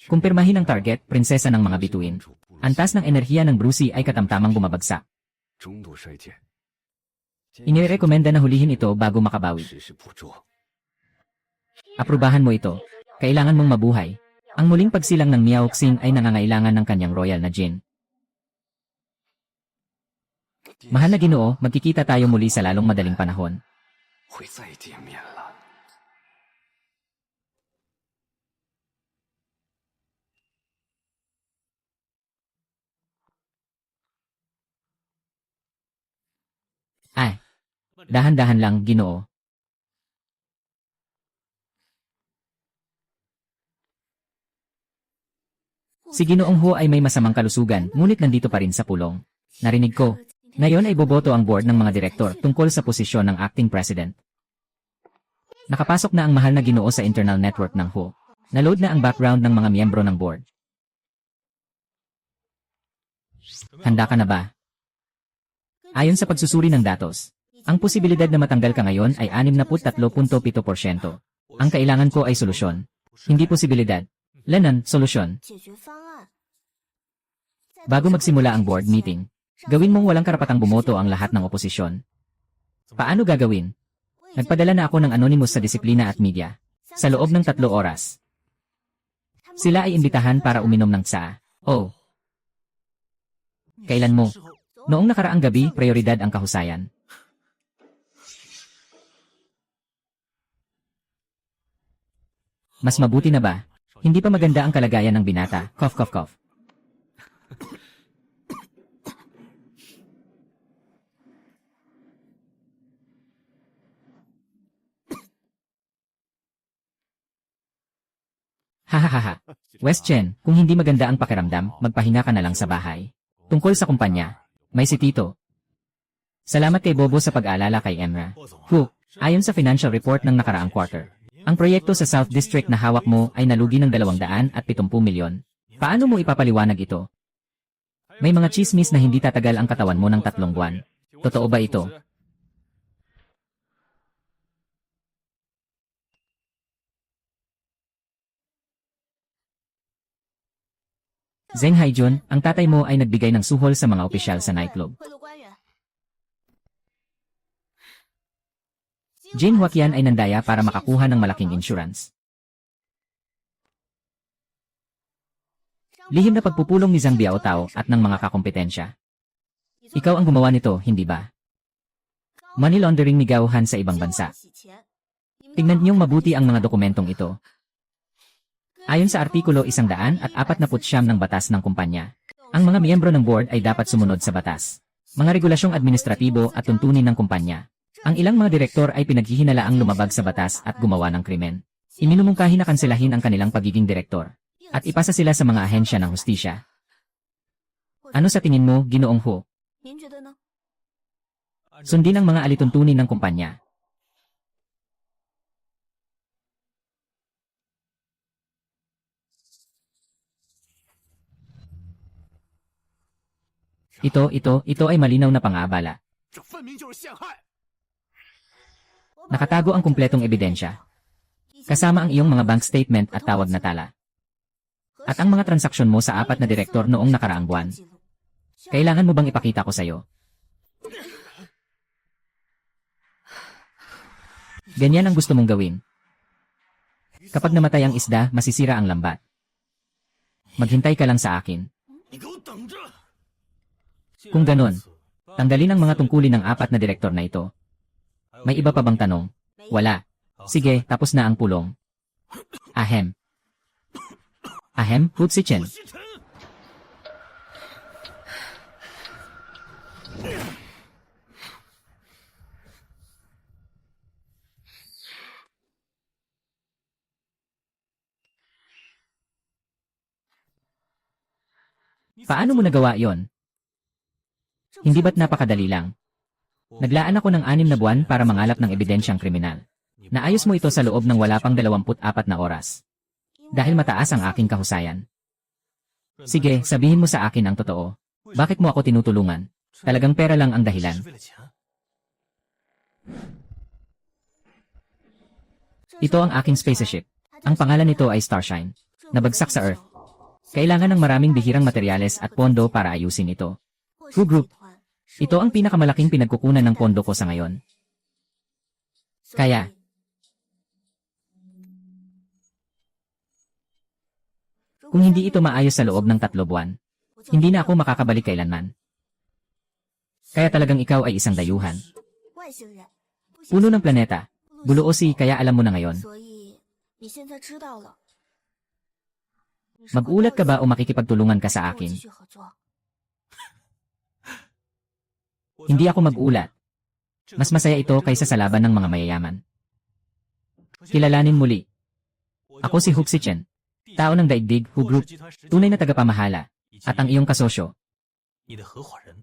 Kumpirmahin ang target, prinsesa ng mga bituin. Antas ng enerhiya ng Brucey ay katamtamang bumabagsak. 中度衰减， Inirekomenda na hulihin ito bago makabawi. 实施捕捉。 Aprubahan mo ito. Kailangan mong mabuhay. Ang muling pagsilang ng Miao Xing ay nangangailangan ng kanyang royal na Jin. Mahal na Ginoo, magkikita tayo muli sa lalong madaling panahon. 会再见面了。 Ay. Dahan-dahan lang, Ginoo. Si Ginoong Ho ay may masamang kalusugan, ngunit nandito pa rin sa pulong. Narinig ko. Ngayon ay boboto ang board ng mga direktor tungkol sa posisyon ng acting president. Nakapasok na ang mahal na Ginoo sa internal network ng Ho. Naload na ang background ng mga miyembro ng board. Handa ka na ba? Ayon sa pagsusuri ng datos, ang posibilidad na matanggal ka ngayon ay 63.7%. Ang kailangan ko ay solusyon. Hindi posibilidad. Lanan, solusyon. Bago magsimula ang board meeting, gawin mong walang karapatang bumoto ang lahat ng oposisyon. Paano gagawin? Nagpadala na ako ng anonymous sa disiplina at media. Sa loob ng 3 oras. Sila ay imbitahan para uminom ng tsaa. Oh. Kailan mo? Noong nakaraang gabi, prioridad ang kahusayan. Mas mabuti na ba? Hindi pa maganda ang kalagayan ng binata. Cough, cough, cough. Hahaha. West Chen, kung hindi maganda ang pakiramdam, magpahinga ka na lang sa bahay. Tungkol sa kumpanya, may si Tito. Salamat kay Bobo sa pag-aalala kay Emra. Ayon sa financial report ng nakaraang quarter, ang proyekto sa South District na hawak mo ay nalugi ng 270 milyon. Paano mo ipapaliwanag ito? May mga chismis na hindi tatagal ang katawan mo ng 3 buwan. Totoo ba ito? Zheng Haijun, ang tatay mo ay nagbigay ng suhol sa mga opisyal sa nightclub. Jane Huaqian ay nandaya para makakuha ng malaking insurance. Lihim na pagpupulong ni Zhang Biaotao at ng mga kakompetensya. Ikaw ang gumawa nito, hindi ba? Money laundering ni Gao Han sa ibang bansa. Tingnan niyong mabuti ang mga dokumentong ito. Ayon sa Artikulo 149 ng batas ng kumpanya, ang mga miyembro ng board ay dapat sumunod sa batas, mga regulasyong administratibo at tuntunin ng kumpanya. Ang ilang mga direktor ay pinaghihinalaang lumabag sa batas at gumawa ng krimen. Iminumungkahi na kanselahin ang kanilang pagiging direktor at ipasa sila sa mga ahensya ng hustisya. Ano sa tingin mo, Ginoong Hu? 您觉得呢？ Sundin ang mga alituntunin ng kumpanya. Ito ay malinaw na pang-aabala. 这分明就是陷害！ Nakatago ang kumpletong ebidensya. Kasama ang iyong mga bank statement at tawag na tala. At ang mga transaksyon mo sa 4 na direktor noong nakaraang buwan. Kailangan mo bang ipakita ko sa'yo? Ganyan ang gusto mong gawin. Kapag namatay ang isda, masisira ang lambat. Maghintay ka lang sa akin. 你给我等着！ Kung ganon, tanggalin ang mga tungkulin ng 4 na direktor na ito. May iba pa bang tanong? Wala. Sige, tapos na ang pulong. Ahem. Ahem, Hutsichen. 西尘， Paano mo nagawa yon? Hindi ba't napakadali lang? Naglaan ako ng 6 na buwan para mangalap ng ebidensyang kriminal. Naayos mo ito sa loob ng wala pang 24 na oras. Dahil mataas ang aking kahusayan. Sige, sabihin mo sa akin ang totoo. Bakit mo ako tinutulungan? Talagang pera lang ang dahilan. 是为了钱。 Ito ang aking spaceship. Ang pangalan nito ay Starshine. Nabagsak sa Earth. Kailangan ng maraming bihirang materyales at pondo para ayusin ito. True Group. Ito ang pinakamalaking pinagkukunan ng pondo ko sa ngayon. Kaya, kung hindi ito maayos sa loob ng 3 buwan, hindi na ako makakabalik kailanman. Kaya talagang ikaw ay isang dayuhan. Puno ng planeta. Buluosi, kaya alam mo na ngayon. 所以你现在知道了。 Mag-ulat ka ba o makikipagtulungan ka sa akin? Hindi ako mag-ulat. Mas masaya ito kaysa sa laban ng mga mayayaman. Kilalanin muli. Ako si Huxichen, tao ng daigdig, Hu Group, tunay na tagapamahala, at ang iyong kasosyo, 你的合伙人，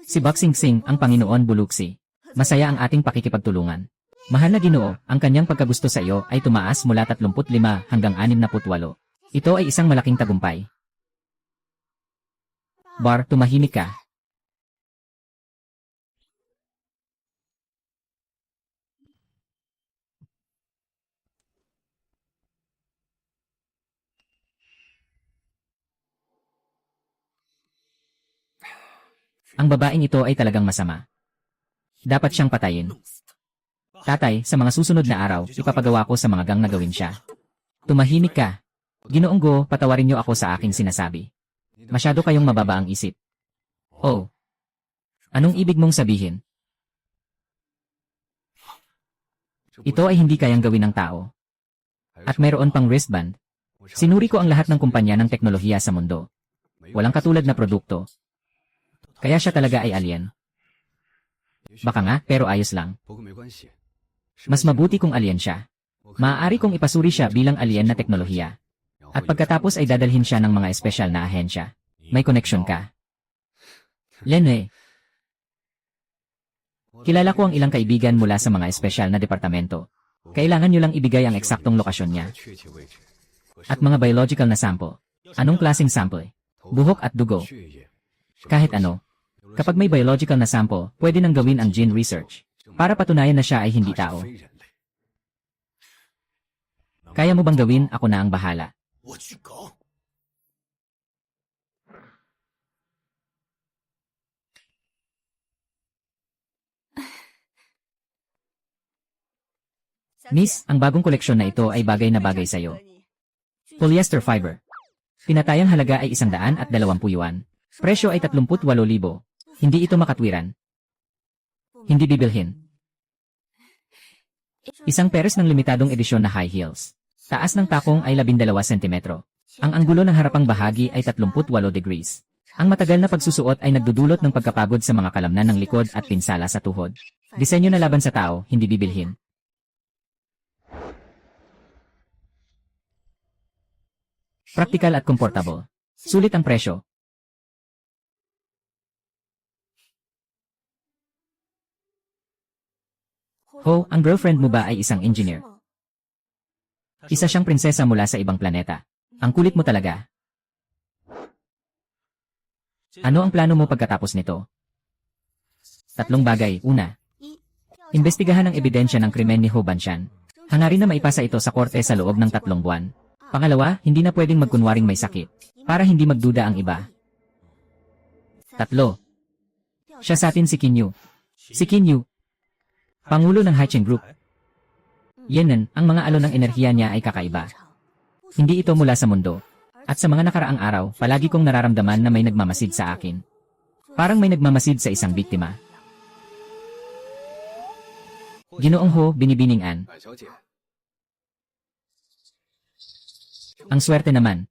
si Boxing Sing, ang Panginoon Buluksi. Masaya ang ating pakikipagtulungan. Mahal na Ginoo, ang kanyang pagkagusto sa iyo ay tumaas mula 35 hanggang 68. Ito ay isang malaking tagumpay. Bar, tumahimik ka. Ang babaeng ito ay talagang masama. Dapat siyang patayin. Tatay, sa mga susunod na araw, ipapagawa ko sa mga gang na gawin siya. Tumahimik ka. Ginoong Go, patawarin niyo ako sa aking sinasabi. Masyado kayong mababa ang isip. Oh. Anong ibig mong sabihin? Ito ay hindi kayang gawin ng tao. At mayroon pang wristband. Sinuri ko ang lahat ng kumpanya ng teknolohiya sa mundo. Walang katulad na produkto. Kaya siya talaga ay alien. Baka nga, pero ayos lang. 不过没关系， Mas mabuti kung alien siya. Maaari kong ipasuri siya bilang alien na teknolohiya. At pagkatapos ay dadalhin siya ng mga espesyal na ahensya. May koneksyon ka. Lenway. Kilala ko ang ilang kaibigan mula sa mga espesyal na departamento. Kailangan nyo lang ibigay ang eksaktong lokasyon niya. 确切位置， At mga biological na sample. Anong klaseng sample? Buhok at dugo. 血液， Kahit ano. Kapag may biological na sample, pwede nang gawin ang gene research. Para patunayan na siya ay hindi 他 tao. 是非人类。 Kaya mo bang gawin? Ako na ang bahala. 我去搞！ Miss, ang bagong koleksyon na ito ay bagay na bagay sa'yo. Polyester fiber. Pinatayang halaga ay 120 yuan. Presyo ay 38,000. Hindi ito makatwiran. Hindi bibilhin. Isang peres ng limitadong edisyon na high heels. Taas ng takong ay 12 sentimetro. Ang anggulo ng harapang bahagi ay 38 degrees. Ang matagal na pagsusuot ay nagdudulot ng pagkapagod sa mga kalamnan ng likod at pinsala sa tuhod. Disenyo na laban sa tao, hindi bibilhin. Praktikal at komportable. Sulit ang presyo. Ho, ang girlfriend mo ba ay isang engineer? Isa siyang prinsesa mula sa ibang planeta. Ang kulit mo talaga. Ano ang plano mo pagkatapos nito? 3 bagay. Una, imbestigahan ang ebidensya ng krimen ni Ho Banshan. Hangarin na maipasa ito sa korte sa loob ng 3 buwan. Pangalawa, hindi na pwedeng magkunwaring may sakit, para hindi magduda ang iba. 3. Siya sa atin si Kinyu. Si Kinyu, Pangulo ng Haichen Group. Yenan, ang mga alon ng enerhiya niya ay kakaiba. Hindi ito mula sa mundo. At sa mga nakaraang araw, palagi kong nararamdaman na may nagmamasid sa akin. Parang may nagmamasid sa isang biktima. Ginoong Ho, binibiningan. 百小姐， Ang swerte naman.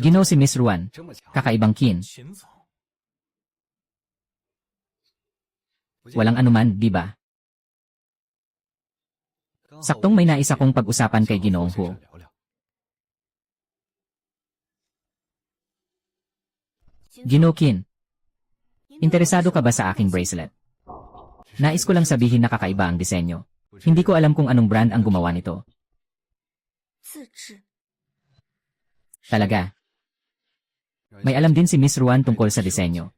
Ginoo si Miss Ruan, 这么巧， kakaibang kin. 秦总， Walang anuman, di ba? Saktong may nais akong pag-usapan kay Ginoong Ho. Ginoo Kin, interesado ka ba sa aking bracelet? Nais ko lang sabihin na kakaiba ang disenyo. Hindi ko alam kung anong brand ang gumawa nito. 自制 Talaga. May alam din si Miss Ruan tungkol sa disenyo.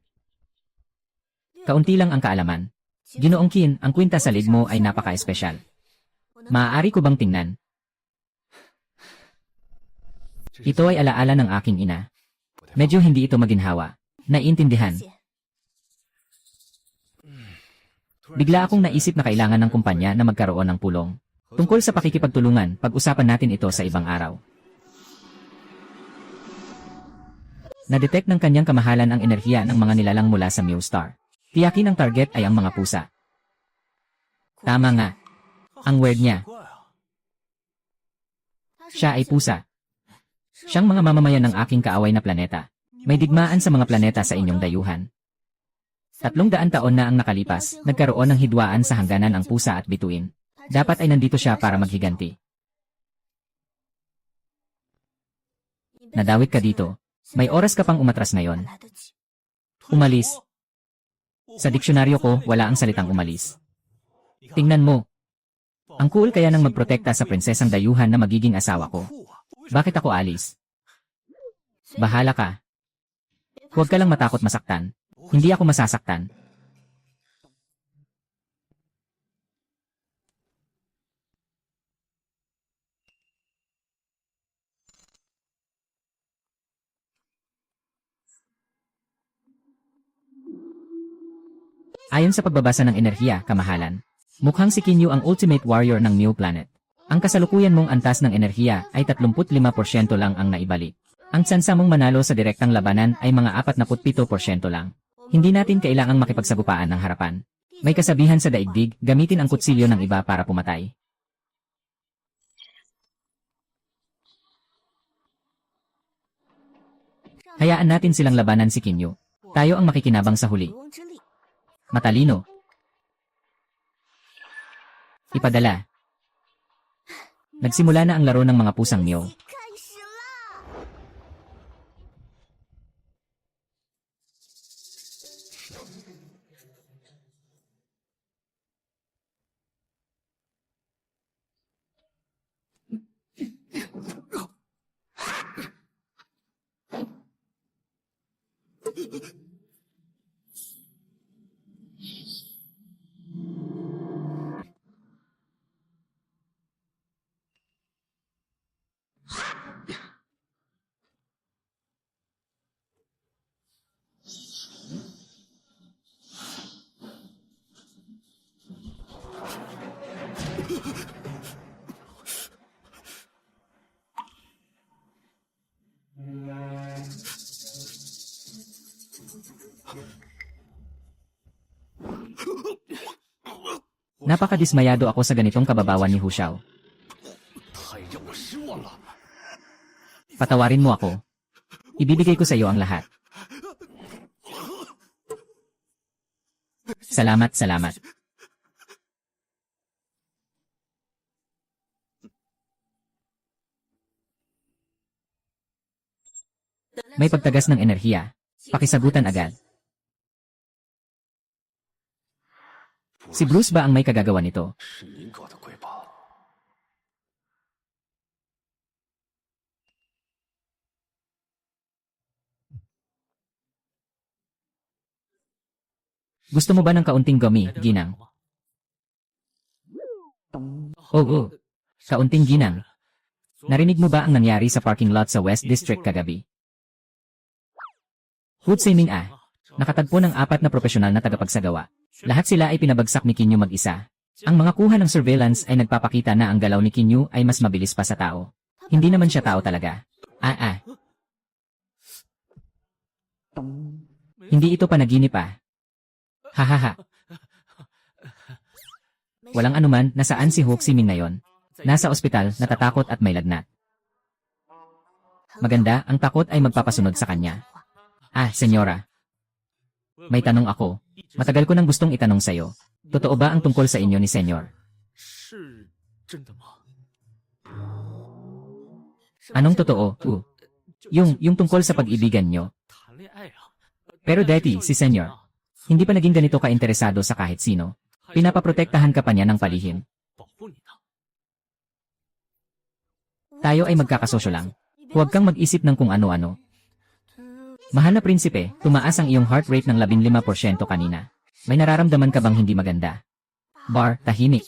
Kaunti lang ang kaalaman. Ginoong Kin, ang kwinta sa lid mo ay napaka-espesyal. Maaari ko bang tingnan? Ito ay alaala ng aking ina. Medyo hindi ito maginhawa. Naiintindihan. Bigla akong naisip na kailangan ng kumpanya na magkaroon ng pulong. Tungkol sa pakikipagtulungan, pag-usapan natin ito sa ibang araw. Na-detect ng kanyang kamahalan ang enerhiya ng mga nilalang mula sa Mew Star. Tiyakin ang target ay ang mga pusa. Tama nga. Ang word niya. 怪啊！ Siya ay pusa. Siyang mga mamamayan ng aking kaaway na planeta. May digmaan sa mga planeta sa inyong dayuhan. 300 taon na ang nakalipas, nagkaroon ng hidwaan sa hangganan ang pusa at bituin. Dapat ay nandito siya para maghiganti. Nadawit ka dito. May oras ka pang umatras ngayon. Umalis. Sa diksyonaryo ko, wala ang salitang umalis. Tingnan mo. Ang cool kaya nang magprotekta sa prinsesang dayuhan na magiging asawa ko. Bakit ako alis? Bahala ka. Huwag ka lang matakot masaktan. Hindi ako masasaktan. Ayon sa pagbabasa ng enerhiya, kamahalan, mukhang si Kinyu ang ultimate warrior ng Mew Planet. Ang kasalukuyan mong antas ng enerhiya ay 35% lang ang naibalik. Ang tsansa mong manalo sa direktang labanan ay mga 47% lang. Hindi natin kailangang makipagsagupaan ng harapan. May kasabihan sa daigdig, gamitin ang kutsilyo ng iba para pumatay. Hayaan natin silang labanan si Kinyu. Tayo ang makikinabang sa huli. 国王之力， Matalino. Ipadala. Nagsimula na ang laro ng mga pusang Mew. 开始啦！ Napakadismayado ako sa ganitong kababawan ni Hu Xiao. 太让我失望了。Patawarin mo ako. Ibibigay ko sa iyo ang lahat. Salamat, salamat. May pagtagas ng enerhiya. Pakisagutan agad. Si Bruce ba ang may kagagawa nito? 是你搞的鬼吧？ Gusto mo ba ng kaunting gummy, ginang? Oo. Kaunting ginang. Narinig mo ba ang nangyari sa parking lot sa West District kagabi? Food Siming nakatagpo ng 4 na profesional na tagapagsagawa. Lahat sila ay pinabagsak ni Kinyu mag-isa. Ang mga kuha ng surveillance ay nagpapakita na ang galaw ni Kinyu ay mas mabilis pa sa tao. Hindi naman siya tao talaga. Hindi ito panaginip Hahaha. Walang anuman, nasaan si Hook Siming na yon? Nasa ospital, natatakot at may lagnat. Maganda, ang takot ay magpapasunod sa kanya. Senyora. May tanong ako. Matagal ko nang gustong itanong sa'yo. Totoo ba ang tungkol sa inyo ni Senyor? 是真的吗？ Anong totoo? Yung tungkol sa pag-ibigan nyo. 谈恋爱啊？ Pero dati, si Senyor, hindi pa naging ganito ka-interesado sa kahit sino. Pinapaprotektahan ka pa niya ng palihim. 保护你呢。 Tayo ay magkakasosyo lang. Huwag kang mag-isip ng kung ano-ano. Mahal na prinsipe, tumaas ang iyong heart rate ng 15% kanina. May nararamdaman ka bang hindi maganda? Bar, tahimik.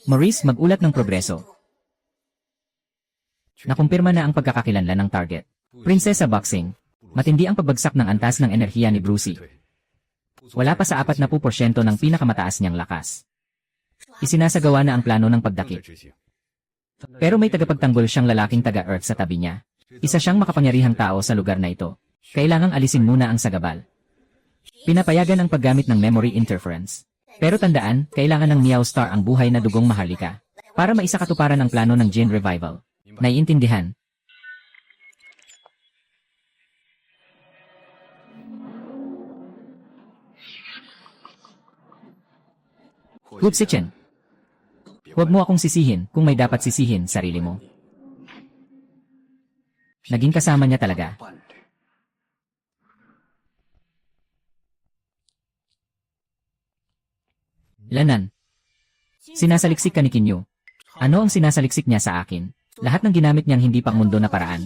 Maurice, mag-ulat ng progreso. Nakumpirma na ang pagkakakilanlan ng target. Prinsesa Boxing. Matindi ang pagbagsak ng antas ng enerhiya ni Brucey. Wala pa sa 40% ng pinakamataas niyang lakas. Isinasagawa na ang plano ng pagdakip. Pero may tagapagtanggol siyang lalaking taga-Earth sa tabi niya. Isa siyang makapangyarihang tao sa lugar na ito. Kailangang alisin muna ang sagabal. Pinapayagan ang paggamit ng memory interference. Pero tandaan, kailangan ng Meow Star ang buhay na dugong maharlika para maisakatuparan ang plano ng Jin Revival. Naiintindihan? Hook Sichen. Huwag mo akong sisihin kung may dapat sisihin sarili mo. Naging kasama niya talaga. Lanan. Sinasaliksik ka ni Kinyu. Ano ang sinasaliksik niya sa akin? Lahat ng ginamit niyang hindi pangmundo na paraan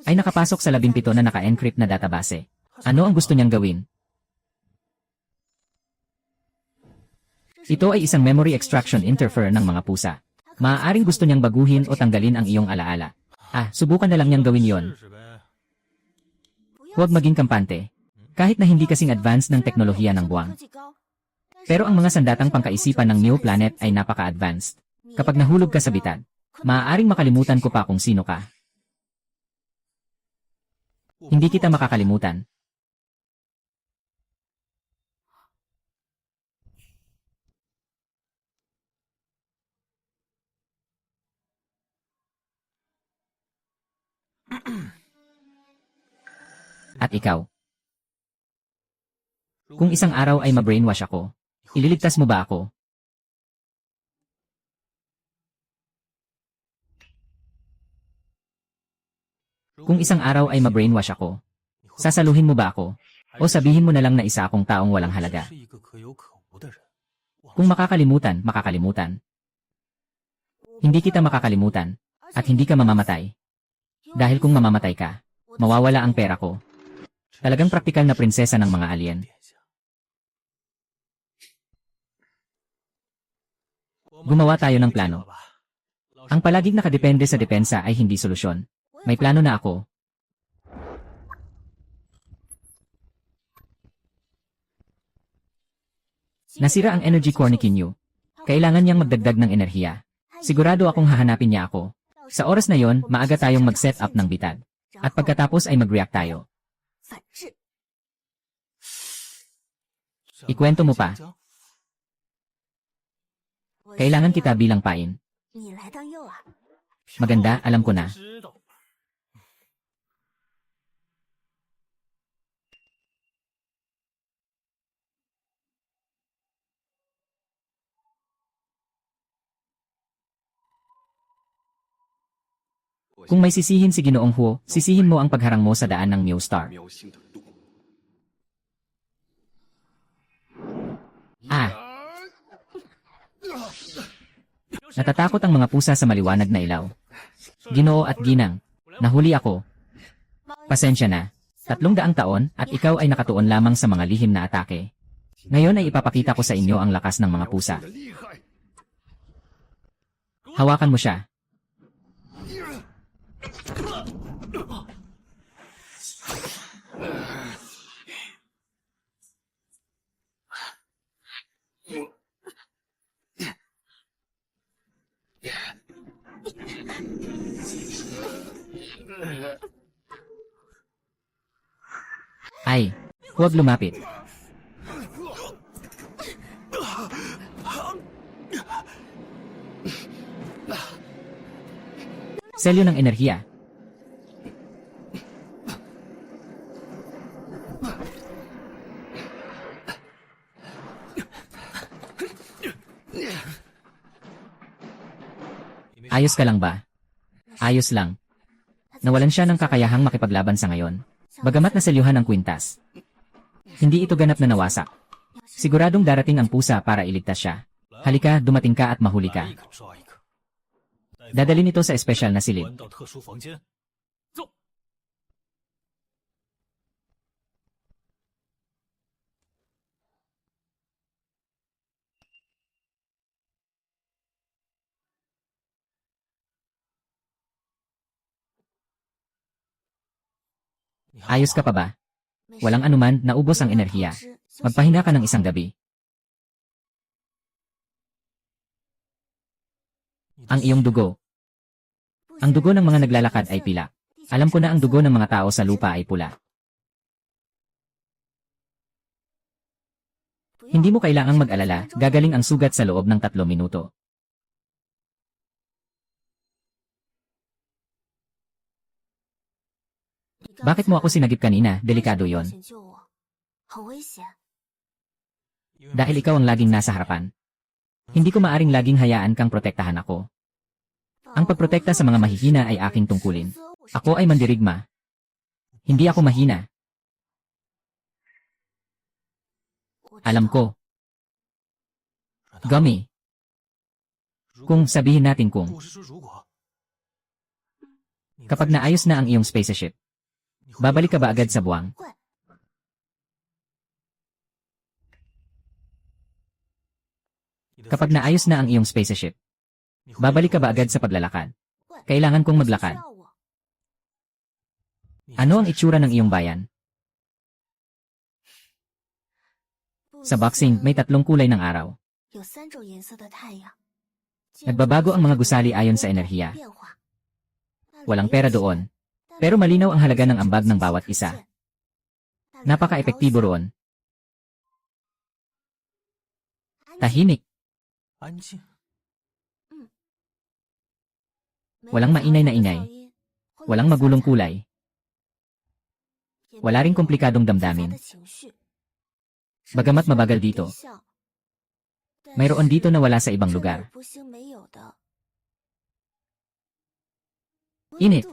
ay nakapasok sa 17 na naka-encrypt na database. Ano ang gusto niyang gawin? Ito ay isang memory extraction interfer ng mga pusa. Maaaring gusto niyang baguhin o tanggalin ang iyong alaala. Subukan na lang niyang gawin yon. 试试呗。 Huwag maging kampante. Kahit na hindi kasing advanced ng teknolohiya ng buwang. Pero ang mga sandatang pangkaisipan ng New Planet ay napaka-advanced. Kapag nahulog ka sa bitad, maaaring makalimutan ko pa kung sino ka. Hindi kita makakalimutan. At ikaw? Kung isang araw ay ma-brainwash ako, ililigtas mo ba ako? Kung isang araw ay ma-brainwash ako, sasaluhin mo ba ako? O sabihin mo na lang na isa akong taong walang halaga? 是一个可有可无的人。 Kung makakalimutan, makakalimutan. Hindi kita makakalimutan, at hindi ka mamamatay. Dahil kung mamamatay ka, mawawala ang pera ko. Talagang praktikal na prinsesa ng mga alien. Gumawa tayo ng plano. Ang palaging nakadepende sa depensa ay hindi solusyon. May plano na ako. Nasira ang energy core ni Kinyu. Kailangan niyang magdagdag ng enerhiya. Sigurado akong hahanapin niya ako. Sa oras na yon, maaga tayong mag-set up ng bitad. At pagkatapos ay mag-react tayo. 反制。 Ikwento mo pa. Kailangan kita bilang pain. 你来当诱饵， Maganda, alam ko na. 知道。Kung may sisihin si Ginoong Huo, sisihin mo ang pagharang mo sa daan ng Mew Star. 喵星的路。 Ah! Natatakot ang mga pusa sa maliwanag na ilaw. Ginoo at ginang, nahuli ako. Pasensya na. 300 taon at ikaw ay nakatuon lamang sa mga lihim na atake. Ngayon ay ipapakita ko sa inyo ang lakas ng mga pusa. 的厉害！ Hawakan mo siya. Ay, huwag lumapit. Selyo ng enerhiya. Ayos ka lang ba? Ayos lang. Nawalan siya ng kakayahang makipaglaban sa ngayon. Bagamat naselyuhan ang kwintas. Hindi ito ganap na nawasak. Siguradong darating ang pusa para iligtas siya. Halika, dumating ka at mahuli 来 ka. 一个抓一个。 Dadalhin ito sa espesyal na silid. 关到特殊房间。走。 Ayos ka pa ba? Walang anuman, naubos ang enerhiya. Magpahinga ka ng isang gabi. Ang iyong dugo. Ang dugo ng mga naglalakad ay pila. Alam ko na ang dugo ng mga tao sa lupa ay pula. Hindi mo kailangang mag-alala, gagaling ang sugat sa loob ng 3 minuto. Bakit mo ako sinagip kanina? Delikado yon. Dahil ikaw ang laging nasa harapan. Hindi ko maaring laging hayaan kang protektahan ako. Ang pagprotekta sa mga mahihina ay aking tungkulin. Ako ay mandirigma. Hindi ako mahina. Alam ko. Gummy. Kung sabihin natin kung 故事是如果。 kapag naayos na ang iyong spaceship, babalik ka ba agad sa buwang? Kapag naayos na ang iyong spaceship, babalik ka ba agad sa paglalakad? Kailangan kong maglakad. Ano ang itsura ng iyong bayan? Sa boxing, may 3 kulay ng araw. Nagbabago ang mga gusali ayon sa enerhiya. Walang pera doon. Pero malinaw ang halaga ng ambag ng bawat isa. Napaka-epektibo roon. Tahimik. 安静。 Walang maingay na ingay. Walang magulong kulay. Wala ring komplikadong damdamin. Bagamat mabagal dito, mayroon dito na wala sa ibang lugar. Init.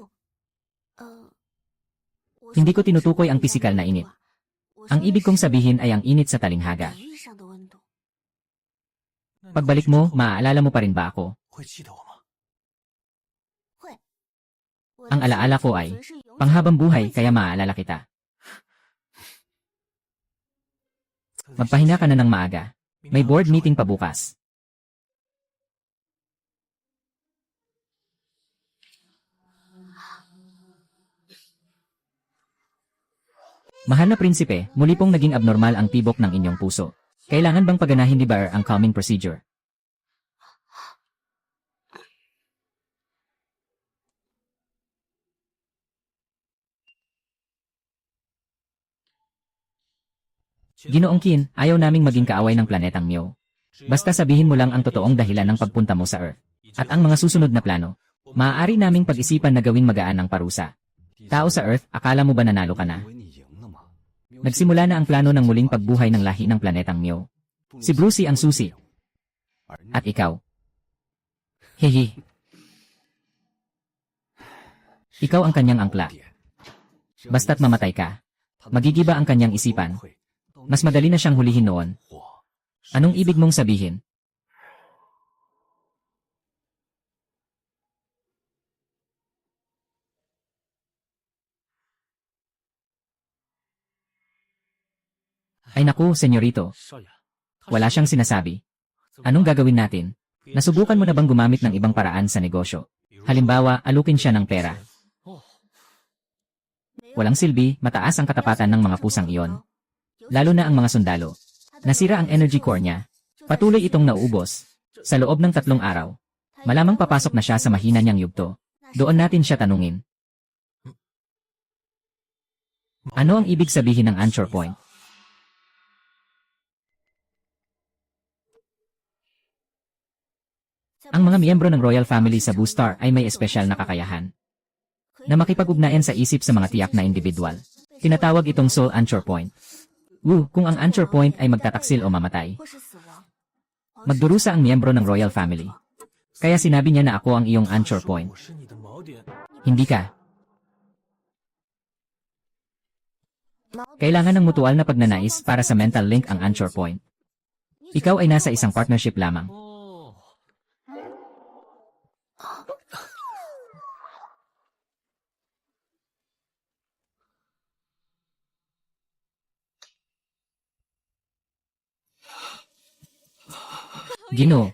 Hindi ko tinutukoy ang pisikal na init. Ang ibig kong sabihin ay ang init sa talinghaga. Pagbalik mo, maaalala mo pa rin ba ako? 会记得我吗？ Ang alaala ko ay, panghabang buhay kaya maaalala kita. Magpahinga ka na ng maaga. May board meeting pa bukas. Mahal na prinsipe, muli pong naging abnormal ang tibok ng inyong puso. Kailangan bang paganahin ni Baer ang calming procedure? Ginoong Qin, ayaw naming maging kaaway ng planetang Myo. Basta sabihin mo lang ang totoong dahilan ng pagpunta mo sa Earth. At ang mga susunod na plano. Maaari naming pag-isipan na gawing magaan ang parusa. Tao sa Earth, akala mo ba nanalo ka na? Nagsimula na ang plano ng muling pagbuhay ng lahi ng planetang Myo. Si Brucey ang susi. At ikaw. Hehe. Ikaw ang kanyang angkla. Basta't mamatay ka. Magigiba ang kanyang isipan. Mas madali na siyang hulihin noon. Anong ibig mong sabihin? Ay naku, senyorito. Wala siyang sinasabi. Anong gagawin natin? Nasubukan mo na bang gumamit ng ibang paraan sa negosyo? Halimbawa, alukin siya ng pera. Walang silbi, mataas ang katapatan ng mga pusang iyon. Lalo na ang mga sundalo. Nasira ang energy core niya. Patuloy itong nauubos. Sa loob ng 3 araw. Malamang papasok na siya sa mahina niyang yugto. Doon natin siya tanungin. Ano ang ibig sabihin ng anchor point? Ang mga miyembro ng royal family sa Boostar ay may espesyal na kakayahan na makipag-ugnayan sa isip sa mga tiyak na individual. Tinatawag itong soul anchor point. Kung ang anchor point ay magtataksil o mamatay, 或是死亡。 magdurusa ang miyembro ng royal family. Kaya sinabi niya na ako ang iyong anchor point. 我是你的锚点。 Hindi ka. Kailangan ng mutual na pagnanais para sa mental link ang anchor point. Ikaw ay nasa isang partnership lamang. 哦， Ginoo,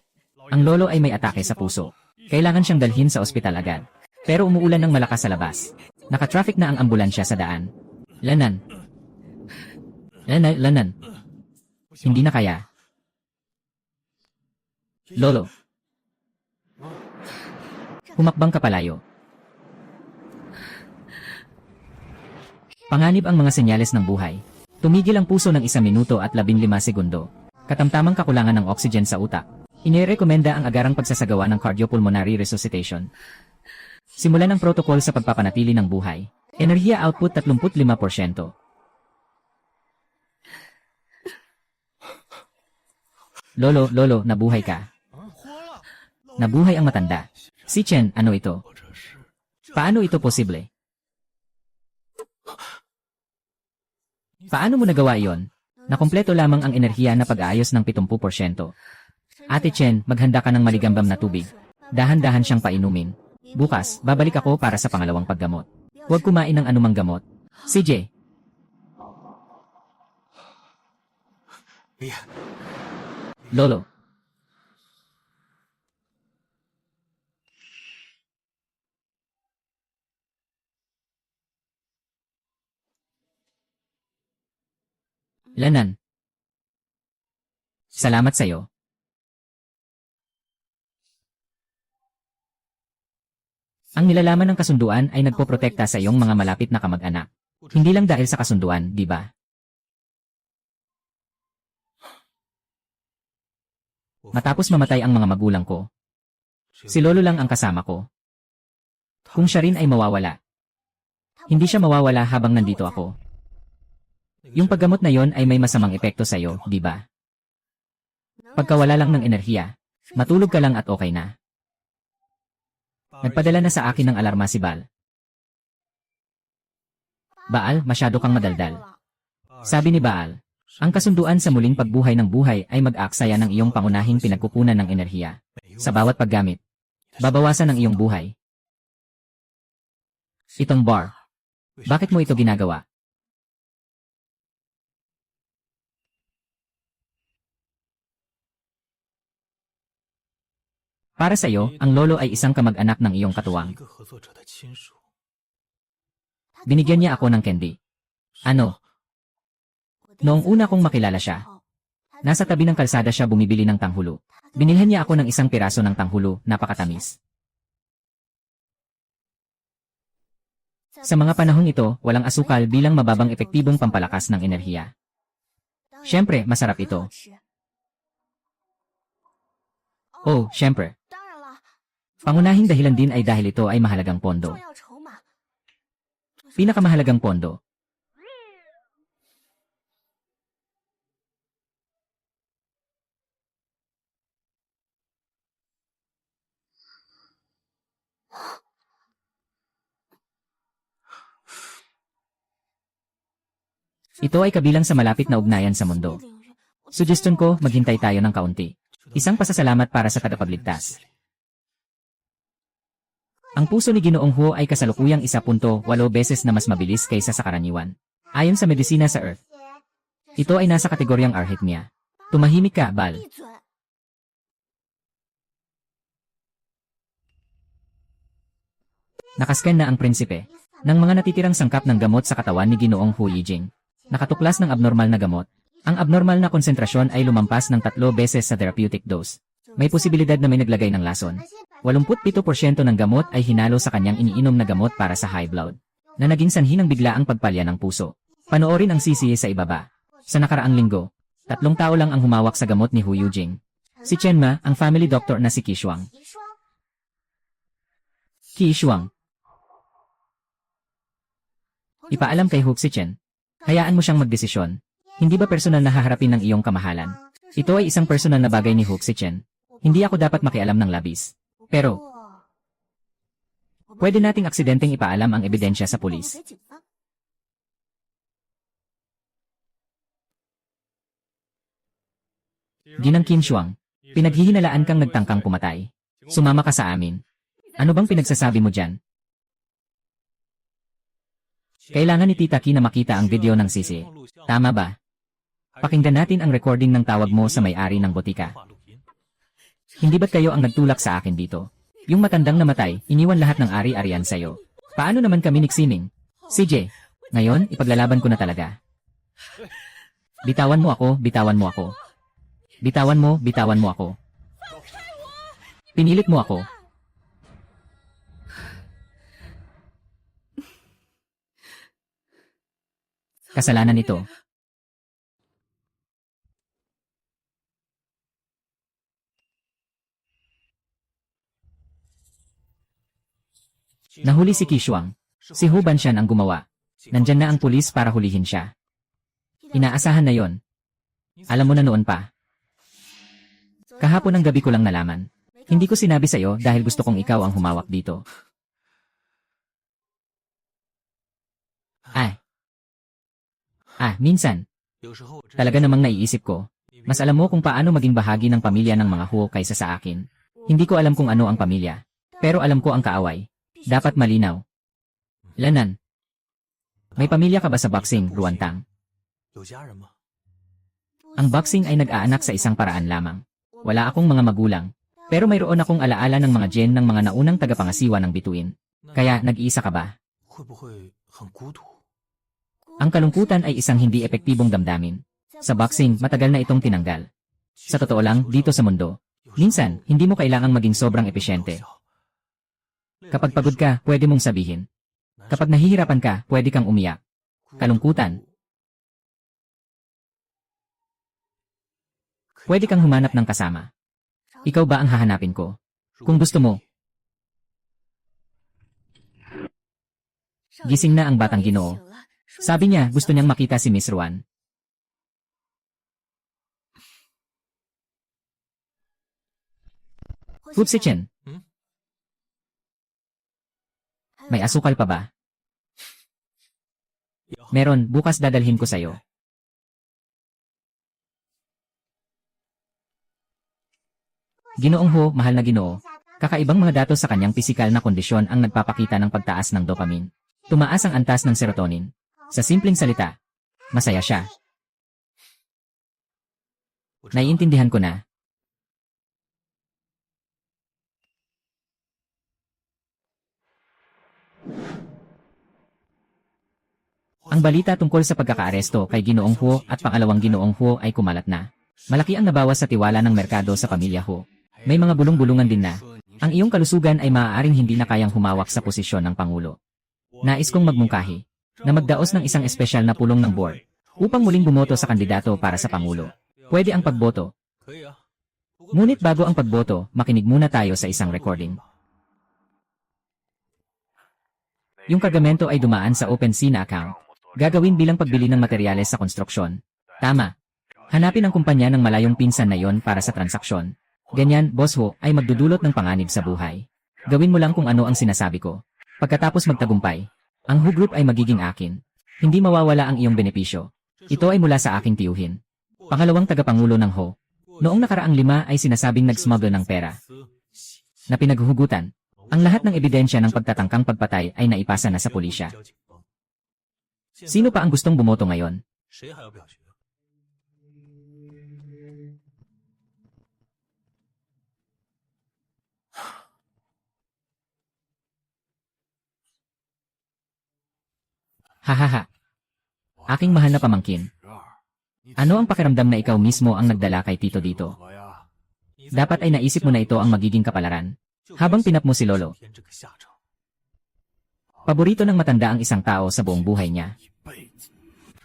ang lolo ay may atake sa puso. Kailangan siyang dalhin sa ospital agad. Pero umuulan ng malakas sa labas. Naka-traffic na ang ambulansya sa daan. Lanan. Lanan. Hindi na kaya. Lolo. Humakbang ka palayo. Panganib ang mga senyales ng buhay. Tumigil ang puso ng 1 minuto at 15 segundo. Katamtamang kakulangan ng oxygen sa utak. Inirekomenda ang agarang pagsasagawa ng cardiopulmonary resuscitation. Simulan ang protocol sa pagpapanatili ng buhay. Enerhiya output 35%. Lolo, nabuhay ka. Nabuhay ang matanda. Si Chen, ano ito? 或者是 Paano ito posible? Paano mo nagawa iyon? Nakumpleto lamang ang enerhiya na pag-aayos ng 70%. Ate Chen, maghanda ka ng maligambam na tubig. Dahan-dahan siyang painumin. Bukas, babalik ako para sa pangalawang paggamot. Huwag kumain ng anumang gamot. CJ, 别 Lolo. Lanan. Salamat sa'yo. Ang nilalaman ng kasunduan ay nagpoprotekta sa iyong mga malapit na kamag-anak. Hindi lang dahil sa kasunduan, di ba? Matapos mamatay ang mga magulang ko, si Lolo lang ang kasama ko. Kung siya rin ay mawawala, hindi siya mawawala habang nandito ako. Yung paggamot na yon ay may masamang epekto sa iyo, di ba? Pagkawala lang ng enerhiya, matulog ka lang at okay na. Nagpadala na sa akin ng alarma si Baal. Baal, masyado kang madaldal. Sabi ni Baal, ang kasunduan sa muling pagbuhay ng buhay ay mag-aaksaya ng iyong pangunahing pinagkukunan ng enerhiya. Sa bawat paggamit, babawasan ang iyong buhay. Itong bar, bakit mo ito ginagawa? Para sa iyo, ang lolo ay isang kamag-anak ng iyong 一 katuwang. 个合作者的亲属。 Binigyan niya ako ng candy. Ano? Noong una kong makilala siya, nasa tabi ng kalsada siya bumibili ng tanghulo. Binilhan niya ako ng isang piraso ng tanghulo, napakatamis. Sa mga panahong ito, walang asukal bilang mababang epektibong pampalakas ng enerhiya. Siyempre, masarap ito. Oh, siyempre. Pangunahing dahilan din ay dahil ito ay mahalagang pondo. Pinakamahalagang pondo. Ito ay kabilang sa malapit na ugnayan sa mundo. Suggestion ko, maghintay tayo ng kaunti. Isang pasasalamat para sa tagapagligtas. Ang puso ni Ginoong Hu ay kasalukuyang 1.8 beses na mas mabilis kaysa sa karaniwan. Ayon sa medisina sa Earth, ito ay nasa kategoryang arrhythmia. Tumahimik ka, Bal. Nakascan na ang prinsipe ng mga natitirang sangkap ng gamot sa katawan ni Ginoong Hu Yijing. Nakatuklas ng abnormal na gamot. Ang abnormal na konsentrasyon ay lumampas ng 3 beses sa therapeutic dose. May posibilidad na may naglagay ng lason. 87% ng gamot ay hinalo sa kanyang iniinom na gamot para sa high blood, na naging sanhi ng biglaang pagpalya ng puso. Panoorin ang sisi sa ibaba. Sa nakaraang linggo, 3 tao lang ang humawak sa gamot ni Hu Yujing. Si Chen Ma, ang family doctor na si Qi Shuang. Qi Shuang. Ipaalam kay Hu si Chen. Hayaan mo siyang magdesisyon. Hindi ba personal na haharapin ng iyong kamahalan? Ito ay isang personal na bagay ni Hu si Chen. Hindi ako dapat makialam ng labis. Pero, pwede nating aksidenteng ipaalam ang ebidensya sa pulis. Ginang Qin Shuang, pinaghihinalaan kang nagtangkang pumatay. Sumama ka sa amin. Ano bang pinagsasabi mo dyan? Kailangan ni Tita Qi na makita ang video ng sisi. Tama ba? Pakinggan natin ang recording ng tawag mo sa may-ari ng botika. Hindi ba't kayo ang nagtulak sa akin dito? Yung matandang namatay, iniwan lahat ng ari-arian sa'yo. Paano naman kami niksining? CJ, ngayon, ipaglalaban ko na talaga. Bitawan mo ako, bitawan mo ako. Bitawan mo, bitawan mo ako. Pinilit mo ako. Kasalanan nito. Nahuli si Qi Shuang. Si Hu Banshan ang gumawa. Nandyan na ang pulis para hulihin siya. Inaasahan na yon. Alam mo na noon pa. Kahapon ng gabi ko lang nalaman. Hindi ko sinabi sa'yo dahil gusto kong ikaw ang humawak dito. Minsan. Talaga namang naiisip ko. Mas alam mo kung paano maging bahagi ng pamilya ng mga Hu kaysa sa akin. Hindi ko alam kung ano ang pamilya. Pero alam ko ang kaaway. Dapat malinaw. Lanan. May pamilya ka ba sa boxing, Ruantang? Ang boxing ay nag-aanak sa isang paraan lamang. Wala akong mga magulang. Pero mayroon akong alaala ng mga gen ng mga naunang tagapangasiwa ng bituin. Kaya nag-iisa ka ba? Ang kalungkutan ay isang hindi epektibong damdamin. Sa boxing, matagal na itong tinanggal. Sa totoo lang, dito sa mundo, minsan, hindi mo kailangang maging sobrang epesyente. Kapag pagod ka, pwede mong sabihin. Kapag nahihirapan ka, pwede kang umiyak. Kalungkutan. Pwede kang humanap ng kasama. Ikaw ba ang hahanapin ko? Kung gusto mo. Gising na ang batang Ginoo. Sabi niya, gusto niyang makita si Miss Ruan. Hu si Chen. May asukal pa ba? Meron, bukas dadalhin ko sa'yo. Ginoong Hu, mahal na Ginoo. Kakaibang mga datos sa kanyang pisikal na kondisyon ang nagpapakita ng pagtaas ng dopamine. Tumaas ang antas ng serotonin. Sa simpleng salita, masaya siya. Naiintindihan ko na. Ang balita tungkol sa pagkakaaresto kay Ginoong Huo at pangalawang Ginoong Huo ay kumalat na. Malaki ang nabawas sa tiwala ng merkado sa pamilya Huo. May mga bulong-bulungan din na, ang iyong kalusugan ay maaaring hindi na kayang humawak sa posisyon ng Pangulo. Nais kong magmungkahi na magdaos ng isang espesyal na pulong ng board upang muling bumoto sa kandidato para sa Pangulo. Pwede ang pagboto. Ngunit bago ang pagboto, makinig muna tayo sa isang recording. Yung kargamento ay dumaan sa OpenSea na account. Gagawin bilang pagbili ng materyales sa konstruksyon. Tama. Hanapin ang kumpanya ng malayong pinsan na yon para sa transaksyon. Ganyan, Boss Ho, ay magdudulot ng panganib sa buhay. Gawin mo lang kung ano ang sinasabi ko. Pagkatapos magtagumpay, ang Ho Group ay magiging akin. Hindi mawawala ang iyong benepisyo. Ito ay mula sa aking tiyuhin. Pangalawang tagapangulo ng Ho. Noong nakaraang 5 ay sinasabing nag-smuggle ng pera na pinaghuhugutan. Ang lahat ng ebidensya ng pagtatangkang pagpatay ay naipasa na sa pulisya. Sino pa ang gustong bumoto ngayon? Hahaha. Aking mahal na pamangkin. Ano ang pakiramdam na ikaw mismo ang nagdala kay Tito dito? Dapat ay naisip mo na ito ang magiging kapalaran. Habang pinap mo si Lolo. Paborito ng matanda ang isang tao sa buong buhay niya.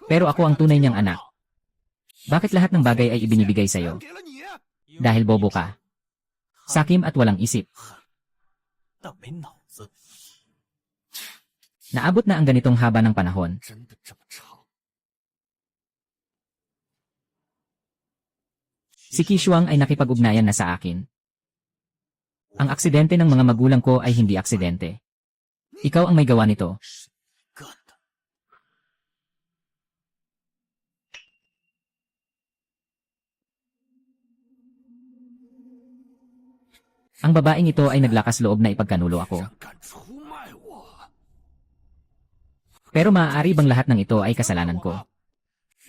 Pero ako ang tunay niyang anak. Bakit lahat ng bagay ay ibinibigay sa'yo? Dahil bobo ka. Sakim at walang isip. Naabot na ang ganitong haba ng panahon. Si Kishuang ay nakipag-ugnayan na sa akin. Ang aksidente ng mga magulang ko ay hindi aksidente. Ikaw ang may gawa nito. Ang babaeng ito ay naglakas loob na ipagkanulo ako. Pero maaari bang lahat ng ito ay kasalanan ko?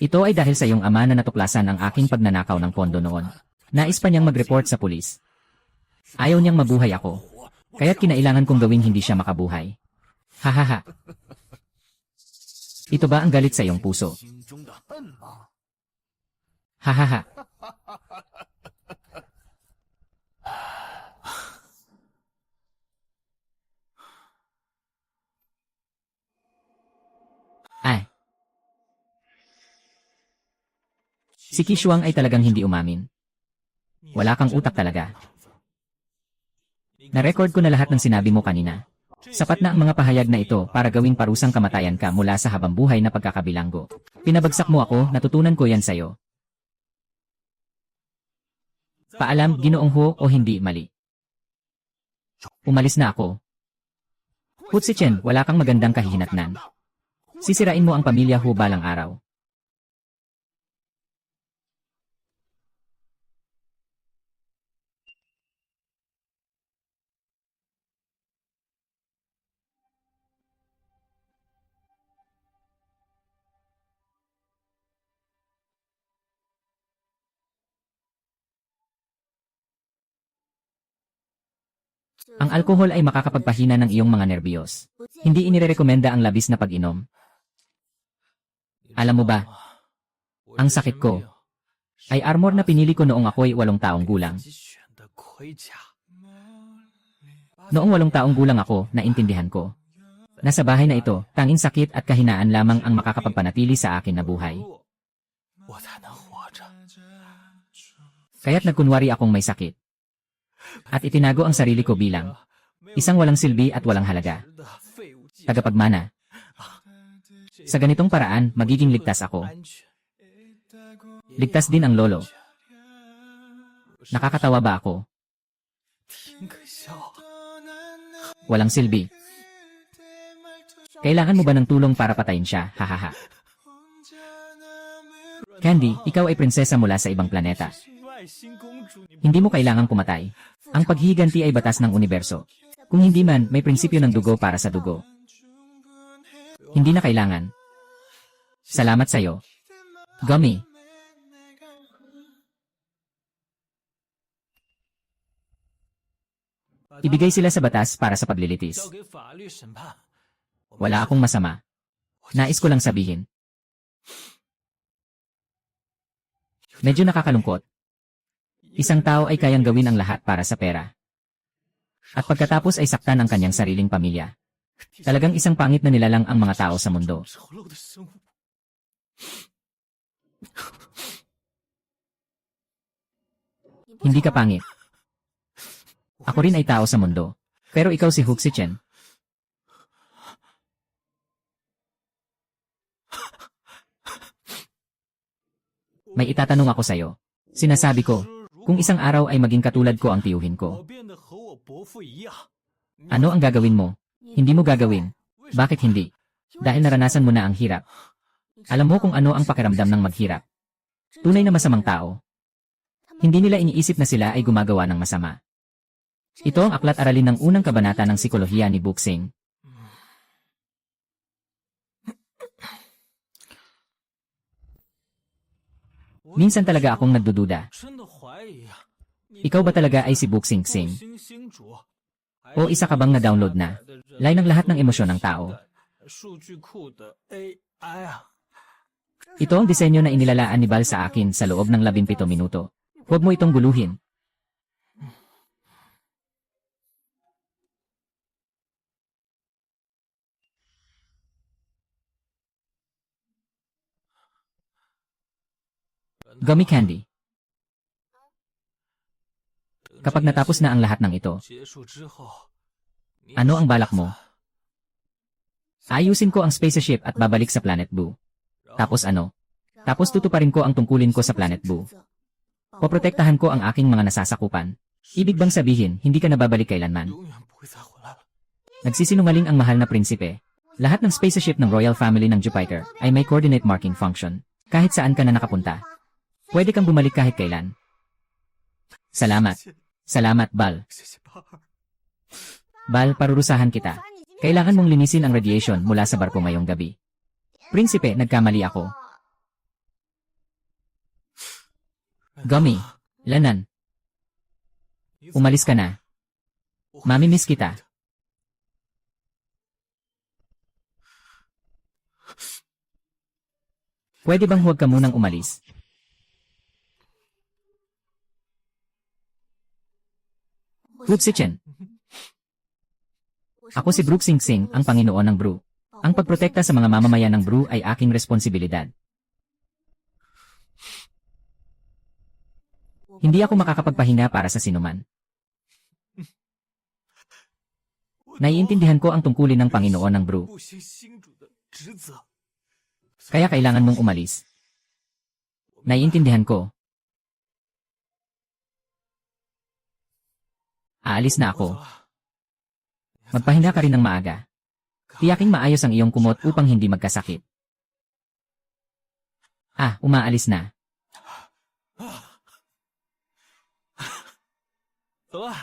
Ito ay dahil sa iyong ama na natuklasan ang aking pagnanakaw ng pondo noon. Nais pa niyang mag-report sa pulis. Ayaw niyang mabuhay ako. Kaya't kinailangan kong gawing hindi siya makabuhay. Hahaha. Ito ba ang galit sa iyong puso? Hahaha. Ay. Si Kishuang ay talagang hindi umamin. Wala kang utak talaga. Na-record ko na lahat ng sinabi mo kanina. Sapat na ang mga pahayag na ito para gawing parusang kamatayan ka mula sa habambuhay na pagkakabilanggo. Pinabagsak mo ako, natutunan ko yan sa'yo. Paalam, Ginoong Ho, o hindi mali. Umalis na ako. Putsi Chen, wala kang magandang kahihinatnan. Sisirain mo ang pamilya Ho balang araw. Ang alkohol ay makakapagpahina ng iyong mga nerbiyos. Hindi inirekomenda ang labis na pag-inom. Alam mo ba, ang sakit ko ay armor na pinili ko noong ako'y 8 taong gulang. Noong 8 taong gulang ako, naintindihan ko. Nasa bahay na ito, tanging sakit at kahinaan lamang ang makakapagpanatili sa akin na buhay. Kaya't nagkunwari akong may sakit. At itinago ang sarili ko bilang isang walang silbi at walang halaga. Tagapagmana. Sa ganitong paraan, magiging ligtas ako. Ligtas din ang lolo. Nakakatawa ba ako? Walang silbi. Kailangan mo ba ng tulong para patayin siya? Hahaha. Candy, ikaw ay prinsesa mula sa ibang planeta. Hindi mo kailangang pumatay. Ang paghihiganti ay batas ng universo. Kung hindi man, may prinsipyo ng dugo para sa dugo. Hindi na kailangan. Salamat sa'yo. Gummy. Ibigay sila sa batas para sa paglilitis. Wala akong masama. Nais ko lang sabihin. Medyo nakakalungkot. Isang tao ay kayang gawin ang lahat para sa pera. At pagkatapos ay saktan ang kanyang sariling pamilya. Talagang isang pangit na nilalang ang mga tao sa mundo. 丑陋的生物。 Hindi ka pangit. Ako rin ay tao sa mundo. Pero ikaw si Hook Si Chen. May itatanong ako sa'yo. Sinasabi ko, kung isang araw ay maging katulad ko ang tiyuhin 我 ko, 变得和我伯父一样。 ano ang gagawin mo? Hindi mo gagawin. Bakit hindi? Dahil naranasan mo na ang hirap. Alam mo kung ano ang pakiramdam ng maghirap. Tunay na masamang tao. Hindi nila iniisip na sila ay gumagawa ng masama. Ito ang aklat aralin ng unang kabanata ng sikolohiya ni Buxing. Minsan talaga akong nagdududa. 真的怀疑啊！ Ikaw ba talaga ay si Buxing Sing? 星星主， O isa ka bang na-download na? Lay ng lahat ng emosyon ng tao. 数据库的 AI 啊！ Ito ang disenyo na inilalaan ni Bal sa akin sa loob ng 17 minuto. Huwag mo itong guluhin. Gummy candy. Kapag natapos na ang lahat ng ito, 结束之后， ano ang balak mo? Ayusin ko ang spaceship at babalik sa Planet Boo. Tapos ano? Tapos tutuparin ko ang tungkulin ko sa Planet Boo. Poprotektahan ko ang aking mga nasasakupan. Ibig bang sabihin, hindi ka nababalik kailanman? 永远不会再回来了。 Nagsisinungaling ang mahal na prinsipe. Lahat ng spaceship ng Royal Family ng Jupiter ay may coordinate marking function. Kahit saan ka na nakapunta. Pwede kang bumalik kahit kailan. Salamat. Salamat, Bal. 谢谢巴尔。 Bal, parurusahan kita. Kailangan mong linisin ang radiation mula sa barko ngayong gabi. Prinsipe, nagkamali ako. Gummy, Lanan, umalis ka na. Mamimiss kita. Pwede bang huwag ka munang umalis? Hook Si Chen. Ako si Brooke Sing Sing, ang Panginoon ng Bru. Ang pagprotekta sa mga mamamayan ng Bru ay aking responsibilidad. Hindi ako makakapagpahinga para sa sinuman. Naiintindihan ko ang tungkulin ng Panginoon ng Bru. 不星星主的职责。 Kaya kailangan mong umalis. Naiintindihan ko. Aalis na ako. Magpahinga ka rin ng maaga. Tiyaking maayos ang iyong kumot upang hindi magkasakit. Ah, umaalis na. 走吧。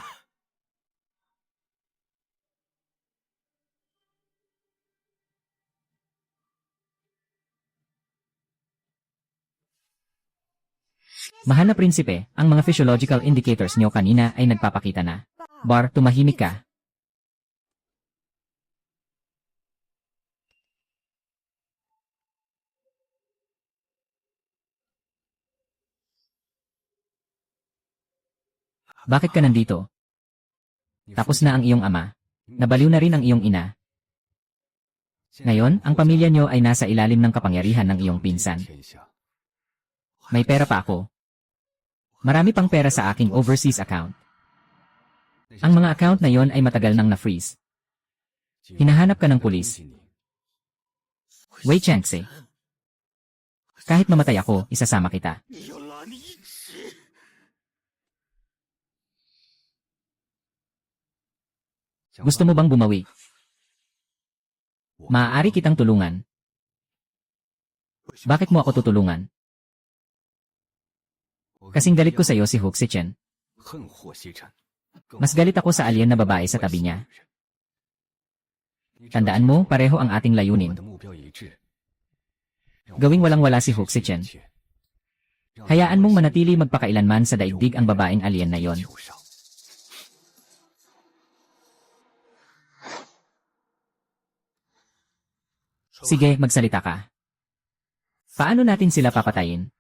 Mahal na prinsipe, ang mga physiological indicators niyo kanina ay nagpapakita na. Bar, tumahimik ka. Bakit ka nandito? Tapos na ang iyong ama. Nabaliw na rin ang iyong ina. Ngayon, ang pamilya niyo ay nasa ilalim ng kapangyarihan ng iyong pinsan. May pera pa ako. Marami pang pera sa aking overseas account. Ang mga account na yon ay matagal nang na-freeze. Hinahanap ka ng pulis. Wei Changse. Kahit mamatay ako, isasama kita. 你要拉你一起。 Gusto mo bang bumawi? Maaari kitang tulungan. Bakit mo ako tutulungan? Kasing galit ko sa iyo si Hook Si Chen. 恨霍西辰。 Mas galit ako sa alien na babae sa tabi niya. Tandaan mo, pareho ang ating 我 layunin. 的目标一致。 Gawing walang-wala si Hook Si Chen. Hayaan mong manatili magpakailanman sa daigdig ang babaeng alien na yon. Sige, magsalita ka. Paano natin sila papatayin?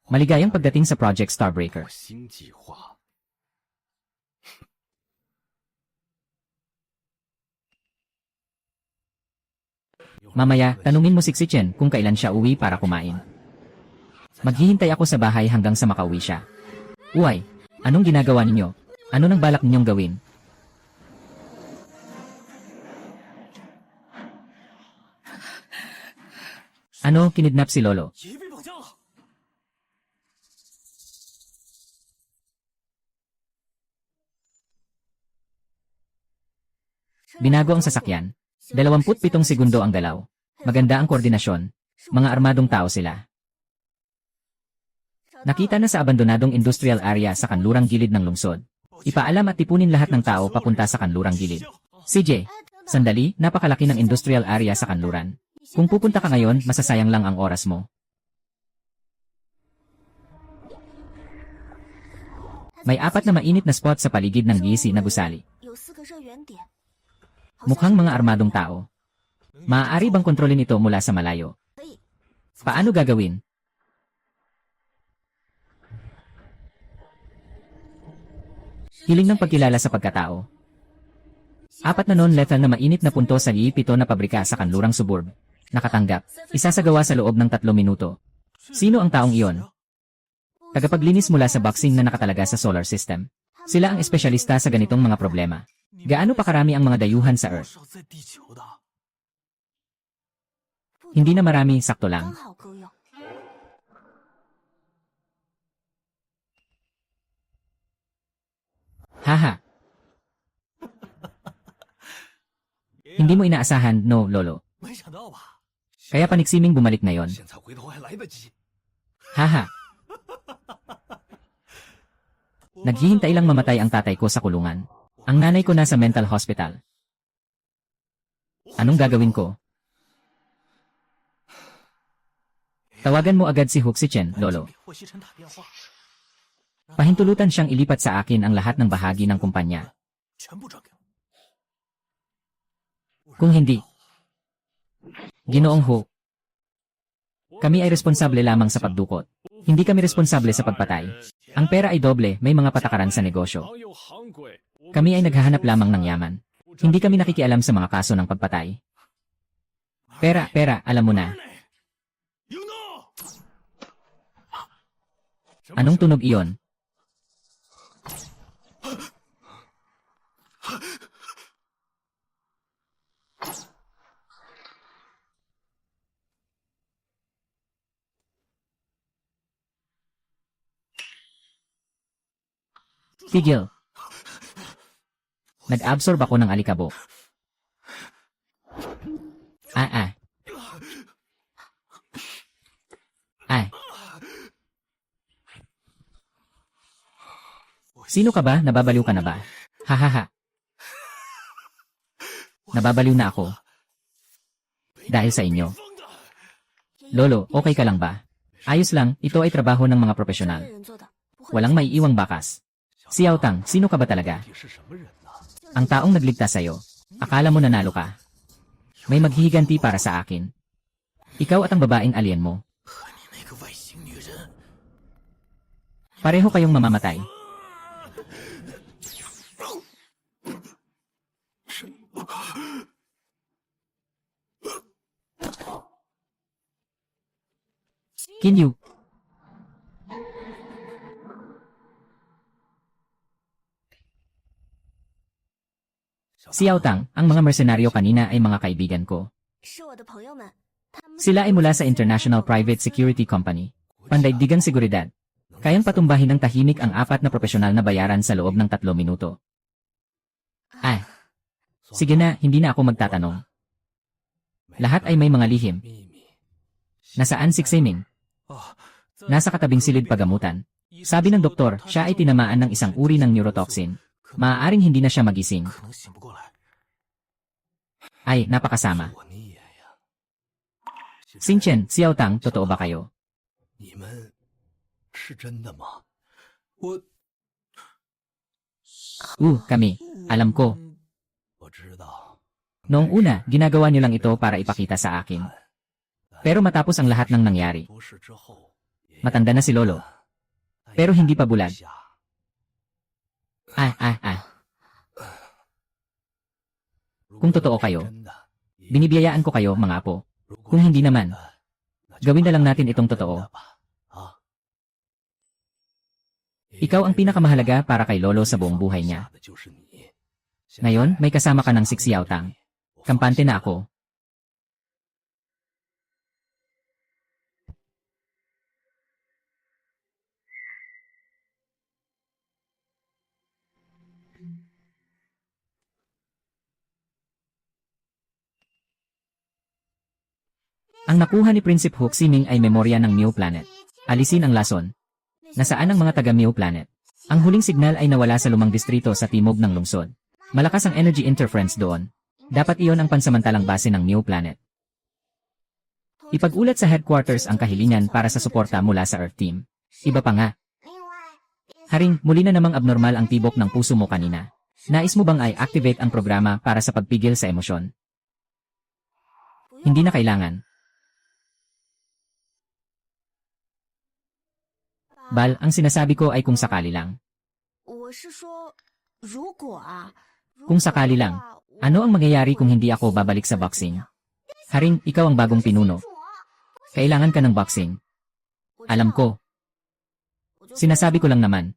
Maligayang pagdating sa Project Starbreaker. 我新计划。 Mamaya, tanungin mo si Xichen kung kailan siya uwi para kumain. Maghihintay ako sa bahay hanggang sa makauwi siya. Uy, anong ginagawa ninyo? Ano nang balak ninyong gawin? Ano, kinidnap si Lolo? 爷爷被绑架了。 Binago ang sasakyan. 27 segundo ang galaw. Maganda ang koordinasyon. Mga armadong tao sila. Nakita na sa abandonadong industrial area sa kanlurang gilid ng lungsod. Ipaalam at tipunin lahat ng tao papunta sa kanlurang gilid. CJ, sandali, napakalaki ng industrial area sa kanluran. Kung pupunta ka ngayon, masasayang lang ang oras mo. May 4 na mainit na spot sa paligid ng GC na gusali. 有4个热源点， Mukhang mga armadong tao. Maaari bang kontrolin ito mula sa malayo? Paano gagawin? Hiling ng pagkilala sa pagkatao. 4 na non-lethal na mainit na punto sa liipito na pabrika sa kanlurang suburb. Nakatanggap. Isasagawa sa loob ng 3 minuto. Sino ang taong iyon? Tagapaglinis mula sa boxing na nakatalaga sa solar system. Sila ang espesyalista sa ganitong mga problema. Gaano pa karami ang mga dayuhan sa 多 Earth? 少在地球的？ Hindi na marami, sakto lang. 刚好够用。 Haha. Hindi mo inaasahan, no, Lolo. 没想到吧？ Kaya paniksiming bumalik na yon. 现在回头还来得及。 Haha. Naghihintay lang mamatay ang tatay ko sa kulungan. Ang nanay ko nasa mental hospital. Anong gagawin ko? Tawagan mo agad si Xichen, Lolo. 给霍希辰打电话， Pahintulutan siyang ilipat sa akin ang lahat ng bahagi ng kumpanya. 全部转给我。 Kung hindi, Ginoong Ho, kami ay responsable lamang sa pagdukot. Hindi kami responsable sa pagpatay. Ang pera ay doble, may mga patakaran sa negosyo. Kami ay naghahanap lamang ng yaman. Hindi kami nakikialam sa mga kaso ng pagpatay. Pera, alam mo na. 有呢？ Anong tunog iyon? Tigil. Nag-absorb ako ng alikabok. Ah. Sino ka ba? Nababaliw ka na ba? Hahaha. Nababaliw na ako. Dahil sa inyo. Lolo, okay ka lang ba? Ayos lang, ito ay trabaho ng mga 专 profesional. 业人做的，不会 Walang maiiwang bakas. Si Yao Tang, sino ka ba talaga? 你是什么人呢？ Ang taong nagligtas sa'yo. Akala mo nanalo ka. May maghihiganti para sa akin. Ikaw at ang babaeng alien mo. 和你那个外星女人， Pareho kayong mamamatay. Kinyu. Si Yao Tang, ang mga mersenaryo kanina ay mga kaibigan ko. 是我的朋友们，他们 Sila ay mula sa International Private Security Company. Pandaigdigang seguridad. Kayang patumbahin ng tahimik ang 4 na profesional na bayaran sa loob ng 3 minuto. Ay. Sige na, hindi na ako magtatanong. Lahat ay may mga lihim. 秘密。 Nasaan si Ximing? 啊，在 Nasa katabing silid pagamutan. Sabi ng doktor, siya ay tinamaan ng isang uri ng neurotoxin. Maaaring hindi na siya magising. 可能醒不过来。 Ay, napakasama. 我你也呀。 Xingchen, si Yao Tang, totoo ba kayo? 你们是真的吗？ 我 Kami. Alam ko. 我知道， Noong una, ginagawa niyo lang ito para ipakita sa akin. Pero matapos ang lahat ng nangyari, 不是之后，也 matanda na si Lolo. Pero hindi pa bulag. 下 Kung totoo kayo, 真的， binibiyayaan ko kayo, mga apo. 如果 Kung hindi naman, 那就 gawin na lang natin itong totoo. 吧啊， Ikaw ang pinakamahalaga para kay Lolo sa buong buhay niya. 的就是你。 Ngayon, may kasama ka ng Sixiaotang. Kampante na ako. Ang nakuha ni Prinsip Hook Siming ay memorya ng Mew Planet. Alisin ang lason. Nasaan ang mga taga Mew Planet? Ang huling signal ay nawala sa lumang distrito sa timog ng lungsod. Malakas ang energy interference doon. Dapat iyon ang pansamantalang base ng Mew Planet. Ipag-ulat sa headquarters ang kahilingan para sa suporta mula sa Earth Team. Iba pa nga. Haring, muli na namang abnormal ang tibok ng puso mo kanina. Nais mo bang i-activate ang programa para sa pagpigil sa emosyon? Hindi na kailangan. Bal, ang sinasabi ko ay kung sakali lang. 我是说，如果啊， Kung sakali lang, ano ang mangyayari kung hindi ako babalik sa boxing? Haring, ikaw ang bagong pinuno. Kailangan ka ng boxing. Alam ko. Sinasabi ko lang naman.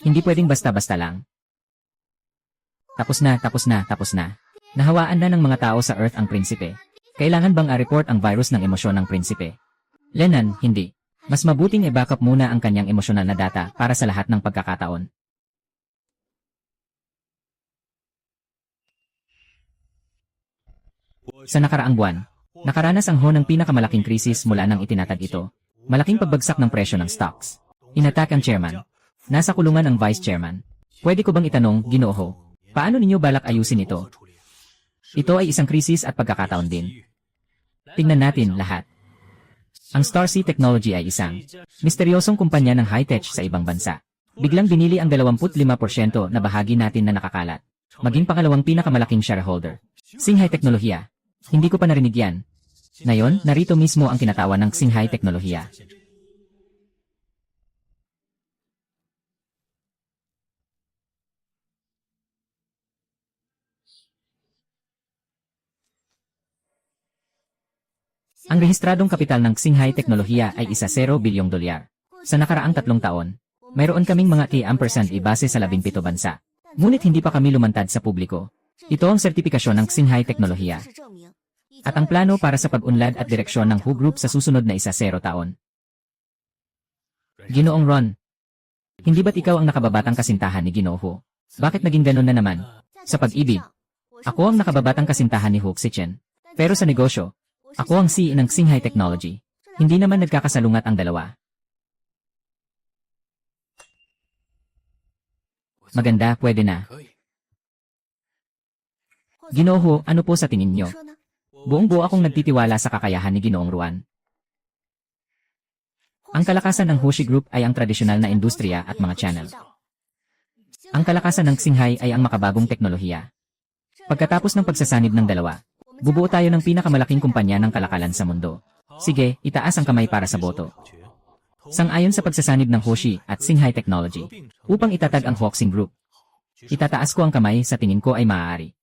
Hindi pwedeng basta-basta lang. Tapos na. Nahawaan na ng mga tao sa Earth ang prinsipe. Kailangan bang a-report ang virus ng emosyon ng prinsipe? Lenan, hindi. Mas mabuting i-backup muna ang kanyang emosyonal na data para sa lahat ng pagkakataon. Sa nakaraang buwan, nakaranas ang Ho ng pinakamalaking krisis mula nang itinatag ito. Malaking pagbagsak ng presyo ng stocks. Inattack ang chairman. Nasa kulungan ang vice chairman. Pwede ko bang itanong, Ginoo Ho, paano ninyo balak ayusin ito? Ito ay isang krisis at pagkakataon din. Tingnan natin lahat. Ang Star Sea Technology ay isang misteryosong kumpanya ng high-tech sa ibang bansa. Biglang binili ang 25% na bahagi natin na nakakalat. Maging pangalawang pinakamalaking shareholder. Xinghai Teknolohiya. Hindi ko pa narinig yan. Ngayon, narito mismo ang kinatawan ng Xinghai Teknolohiya. Ang rehistradong kapital ng Xinghai Teknolohiya ay $1 bilyong. Sa nakaraang 3 taon, mayroon kaming mga K% ibase sa 17 bansa. Ngunit hindi pa kami lumantad sa publiko. Ito ang sertipikasyon ng Xinghai Teknolohiya. At ang plano para sa pag-unlad at direksyon ng Hu Group sa susunod na 10 taon. Ginoong Ron, hindi ba't ikaw ang nakababatang kasintahan ni Ginoo Hu? Bakit naging ganun na naman? Sa pag-ibig, ako ang nakababatang kasintahan ni Hook Sichen. Pero sa negosyo, ako ang CEO ng Xinghai Technology. Hindi naman nagkakasalungat ang dalawa. Maganda, pwede na. 可以， Ginoo Hu, ano po sa tingin nyo? Buong buo akong nagtitiwala sa kakayahan ni Ginoong Ruan. Ang kalakasan ng Hoshi Group ay ang tradisyonal na industriya at mga channel. Ang kalakasan ng Xinghai ay ang makabagong teknolohiya. Pagkatapos ng pagsasanib ng dalawa, bubuo tayo ng pinakamalaking kumpanya ng kalakalan sa mundo. Sige, itaas ang kamay para sa boto. Sang-ayon sa pagsasanib ng Hoshi at Xinghai Technology, upang itatag ang Hoxing Group. Itataas ko ang kamay sa tingin ko ay maaari.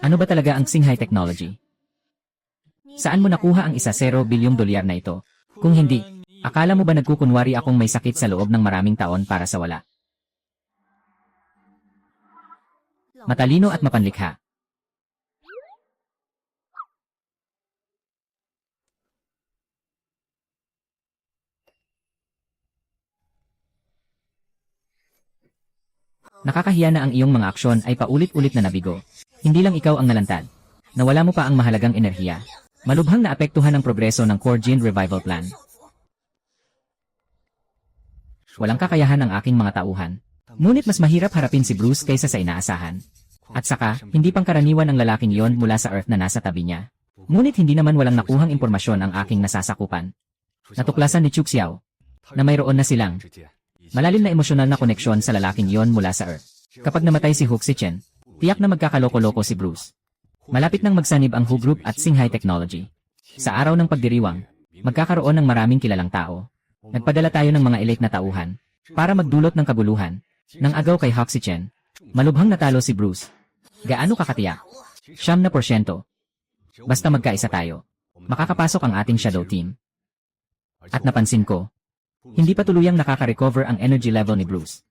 Ano ba talaga ang Xinghai Technology? Saan mo nakuha ang $1 bilyong na ito? Kung hindi, akala mo ba nagkukunwari akong may sakit sa loob ng maraming taon para sa wala? Matalino at mapanlikha. Nakakahiya na ang iyong mga aksyon ay paulit-ulit na nabigo. Hindi lang ikaw ang nalantad. Nawala mo pa ang mahalagang enerhiya. Malubhang naapektuhan ang progreso ng Core Gene Revival Plan. Walang kakayahan ang aking mga tauhan. Ngunit mas mahirap harapin si Bruce kaysa sa inaasahan. At saka, hindi pangkaraniwan ang lalaking yon mula sa Earth na nasa tabi niya. Ngunit hindi naman walang nakuhang impormasyon ang aking nasasakupan. Natuklasan ni Chu Xiao na mayroon na silang malalim na emosyonal na koneksyon sa lalaking yon mula sa Earth. Kapag namatay si Hu Xichen, tiyak na magkakaloko-loko si Bruce. Malapit nang magsanib ang Hu Group at Singhai Technology. Sa araw ng pagdiriwang, magkakaroon ng maraming kilalang tao. Nagpadala tayo ng mga elite na tauhan para magdulot ng kabuluhan. Nang agaw kay Hu Xichen, malubhang natalo si Bruce. Gaano kakatiyak? 9%. Basta magkaisa tayo, makakapasok ang ating shadow team. At napansin ko, hindi pa tuluyang nakaka-recover ang energy level ni Bruce.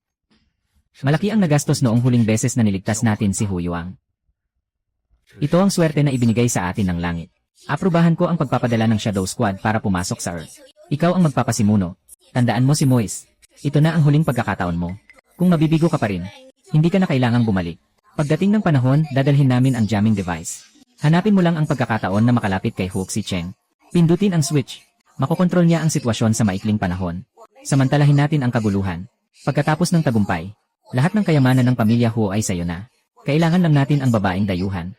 Malaki ang nagastos noong huling beses na niligtas natin si Hu Yuang. Ito ang swerte na ibinigay sa atin ng langit. Aprubahan ko ang pagpapadala ng Shadow Squad para pumasok sa Earth. Ikaw ang magpapasimuno. Tandaan mo si Moise. Ito na ang huling pagkakataon mo. Kung mabibigo ka pa rin, hindi ka na kailangang bumalik. Pagdating ng panahon, dadalhin namin ang jamming device. Hanapin mo lang ang pagkakataon na makalapit kay Hu Xichen. Pindutin ang switch. Makokontrol niya ang sitwasyon sa maikling panahon. Samantalahin natin ang kaguluhan. Pagkatapos ng tagumpay, lahat ng kayamanan ng pamilya Hu ay sayo na. Kailangan lang natin ang babaeng dayuhan.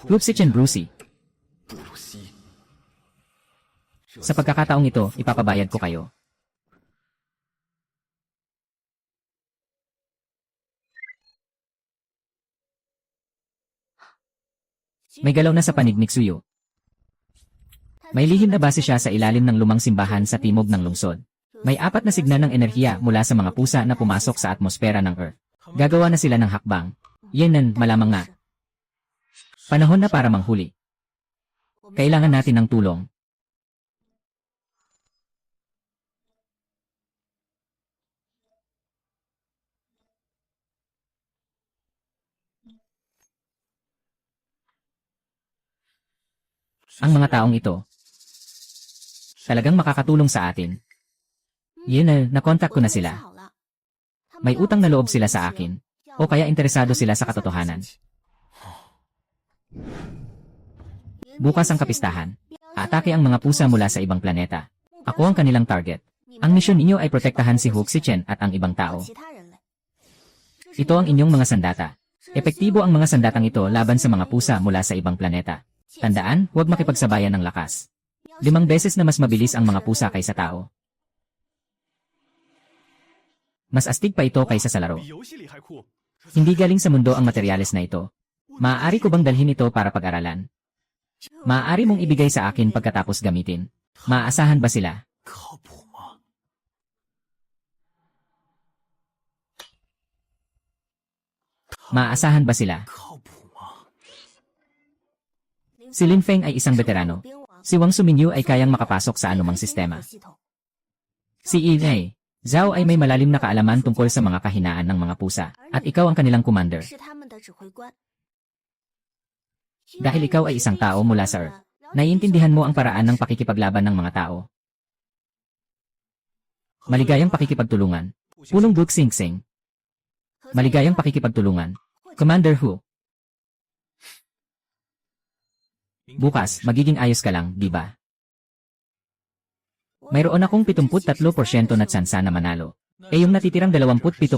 Hu Xichen Brucey. Sa pagkakataong ito, ipapabayad ko kayo. May galaw na sa panig ni Xuyo. May lihim na base siya sa ilalim ng lumang simbahan sa timog ng lungsod. May 4 na signa ng enerhiya mula sa mga pusa na pumasok sa atmosfera ng Earth. Gagawa na sila ng hakbang. Yan malamang nga. Panahon na para manghuli. Kailangan natin ng tulong. Ang mga taong ito, talagang makakatulong sa atin. Na-contact ko na sila. May utang na loob sila sa akin, o kaya interesado sila sa katotohanan. Bukas ang kapistahan. Aatake ang mga pusa mula sa ibang planeta. Ako ang kanilang target. Ang misyon ninyo ay protektahan si Hu Xichen at ang ibang tao. Ito ang inyong mga sandata. Epektibo ang mga sandatang ito laban sa mga pusa mula sa ibang planeta. Tandaan, huwag makipagsabayan ng lakas. 5 beses na mas mabilis ang mga pusa kaysa tao. Mas astig pa ito kaysa sa laro. Hindi galing sa mundo ang materyales na ito. Maaari ko bang dalhin ito para pag-aralan? Maaari mong ibigay sa akin pagkatapos gamitin. Maaasahan ba sila? Maaasahan ba sila? Si Lin Feng ay isang veterano. Si Wang Suminyu ay kayang makapasok sa anumang sistema. Si Yi Zhao ay may malalim na kaalaman tungkol sa mga kahinaan ng mga pusa, at ikaw ang kanilang commander. Dahil ikaw ay isang tao mula sa Earth, naiintindihan mo ang paraan ng pakikipaglaban ng mga tao. Maligayang pakikipagtulungan. Punong Brook Sing Sing. Maligayang pakikipagtulungan. Commander Hu. Bukas, magiging ayos ka lang, di ba? Mayroon akong 73% na tsansa na manalo. Yung natitirang 27%.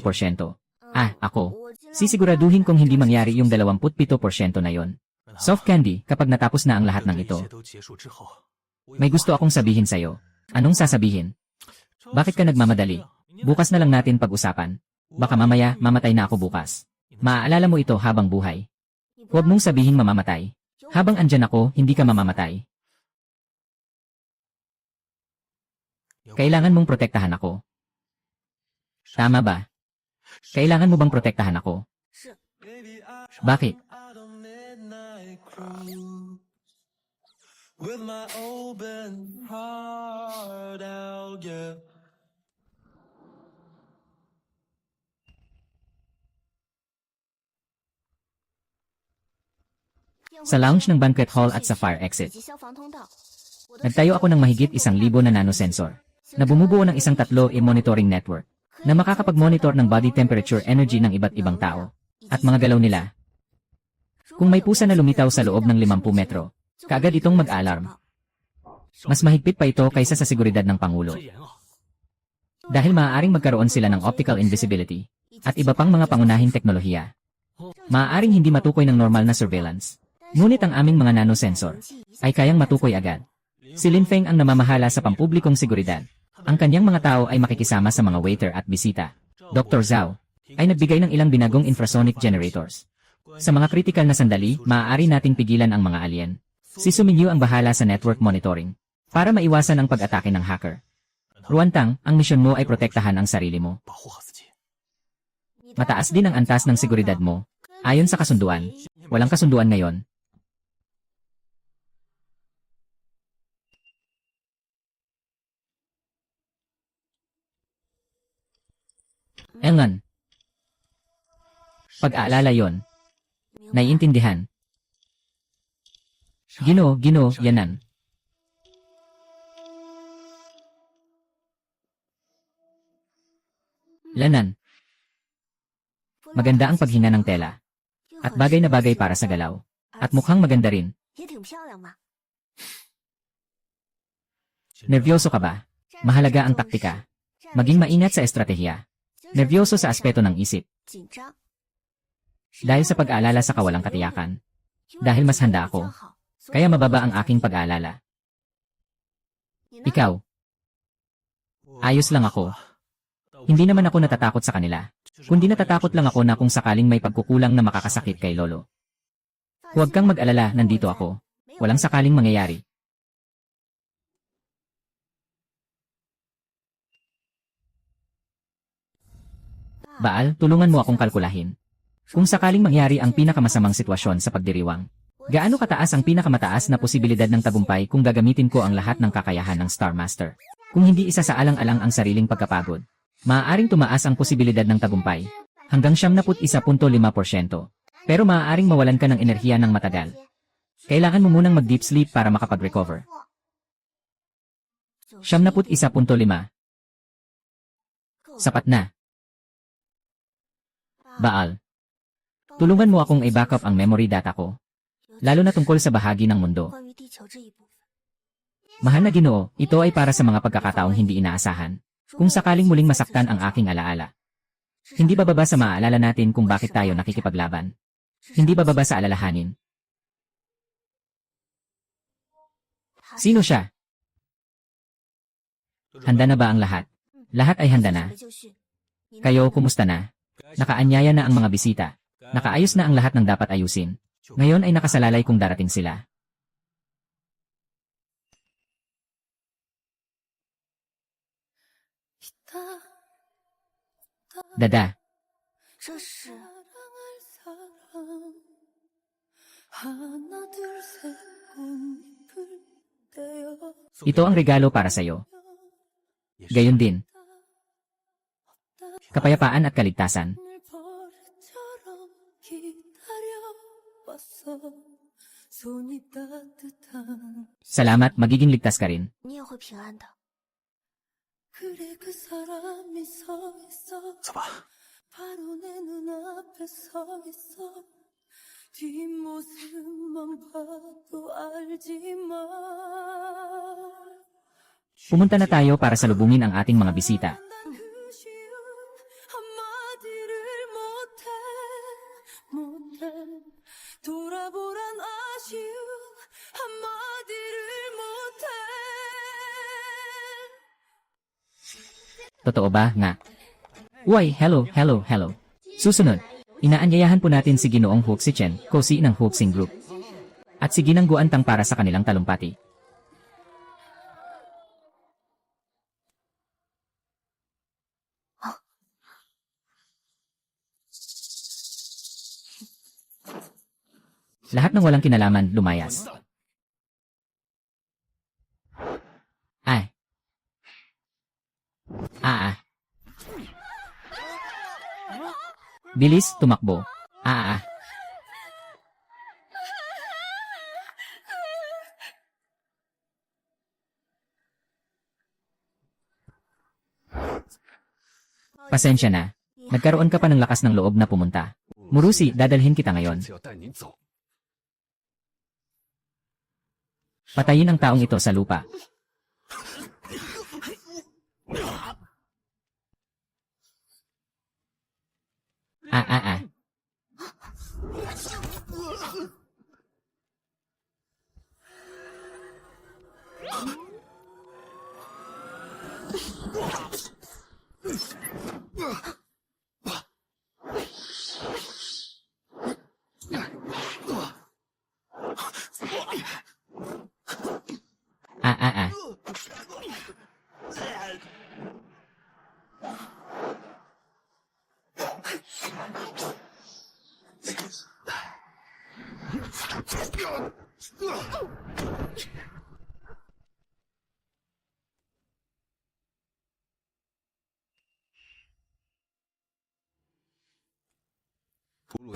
Ako. Sisiguraduhin kong hindi mangyari yung 27% na yon. Soft candy, kapag natapos na ang lahat ng ito. May gusto akong sabihin sa'yo. Anong sasabihin? Bakit ka nagmamadali? Bukas na lang natin pag-usapan. Baka mamaya, mamatay na ako bukas. Maaalala mo ito habang buhay. Huwag mong sabihin mamamatay. Habang andyan ako, hindi ka mamamatay. Kailangan mong protektahan ako. Tama ba? Kailangan mo bang protektahan ako? Bakit? With my open heart out, yeah. Sa lounge ng banquet hall at sa fire exit, nagtayo ako ng mahigit 1,000 na nanosensor na bumubuo ng isang 3 monitoring network na makakapag-monitor ng body temperature energy ng iba't ibang tao at mga galaw nila. Kung may pusa na lumitaw sa loob ng 50 metro, Kaagad itong mag-alarm. Mas mahigpit pa ito kaysa sa seguridad ng Pangulo. 这严啊！ Dahil maaaring magkaroon sila ng optical invisibility at iba pang mga pangunahing teknolohiya. Maaaring hindi matukoy ng normal na surveillance. Ngunit ang aming mga nanosensor ay kayang matukoy agad. Si Lin Feng ang namamahala sa pampublikong seguridad. Ang kanyang mga tao ay makikisama sa mga waiter at bisita. Dr. Zhao ay nagbigay ng ilang binagong infrasonic generators. Sa mga kritikal na sandali, maaari nating pigilan ang mga alien. Si Suminyu ang bahala sa network monitoring para maiwasan ang pag-atake ng hacker. Ruantang, ang misyon mo ay protektahan ang sarili mo. 保护好自己。 Mataas din ang antas ng seguridad mo. Ayon sa kasunduan, walang kasunduan ngayon. Engan. Pag-aalala yon. Naiintindihan. Gino, yanan. Lanan. Maganda ang paghinga ng tela. At bagay na bagay para sa galaw. At mukhang maganda rin. 也挺漂亮嘛。 Nervyoso ka ba? Mahalaga ang taktika. Maging maingat sa estratehiya. Nervyoso sa aspeto ng isip. 紧张。 Dahil sa pag-aalala sa kawalang katiyakan. Dahil mas handa ako. Kaya mababa ang aking pag-aalala. Ikaw. Ayos lang ako. Hindi naman ako natatakot sa kanila. Kundi natatakot lang ako na kung sakaling may pagkukulang na makakasakit kay Lolo. Huwag kang mag-alala, nandito ako. Walang sakaling mangyayari. Baal, tulungan mo akong kalkulahin. Kung sakaling mangyari ang pinakamasamang sitwasyon sa pagdiriwang, gaano kataas ang pinakamataas na posibilidad ng tagumpay kung gagamitin ko ang lahat ng kakayahan ng Star Master? Kung hindi isasaalang-alang ang sariling pagkapagod, maaaring tumaas ang posibilidad ng tagumpay hanggang 71.5%. Pero maaaring mawalan ka ng enerhiya ng matagal. Kailangan mo munang mag-deep sleep para makapag-recover. 71.5. Sapat na. Baal. Tulungan mo akong i-backup ang memory data ko, lalo na tungkol sa bahagi ng mundo. 关于地球这一部分， Mahal na Ginoo, ito ay para sa mga pagkakataong hindi inaasahan. Kung sakaling muling masaktan ang aking alaala. Hindi bababa sa maaalala natin kung bakit tayo nakikipaglaban. Hindi bababa sa alalahanin. Sino siya? Handa na ba ang lahat? Lahat ay handa na. 准备就绪。你们 Kayo, kumusta na? Nakaanyaya na ang mga bisita. Nakaayos na ang lahat ng dapat ayusin. Ngayon ay nakasalalay kung darating sila. Dada, 这是 ito ang regalo para sa'yo. Gayon din. Kapayapaan at kaligtasan. Salamat, magiging ligtas ka rin. 你也会平安的。走吧。 바로 내 눈앞에 서 있어 뒷모습만 봐도 알지만 Pumunta na tayo para salubungin ang ating mga bisita. 난 그 쉬운 한마디를 못해 돌아보란 아쉬운 한마디를 못해 Totoo ba nga? Uy, hello. Susunod, inaanyayahan po natin si Ginoong Hook si Chen, Kosi ng Hoaxing Group. At si Ginang Guantang para sa kanilang talumpati. Lahat ng walang kinalaman, lumayas. Ay. Bilis, tumakbo. Pasensya na. Nagkaroon ka pa ng lakas ng loob na pumunta. Murusi, dadalhin kita ngayon. 这次要带您走。Patayin ang taong ito sa lupa. Ah, ah, ah. Ah, ah, ah.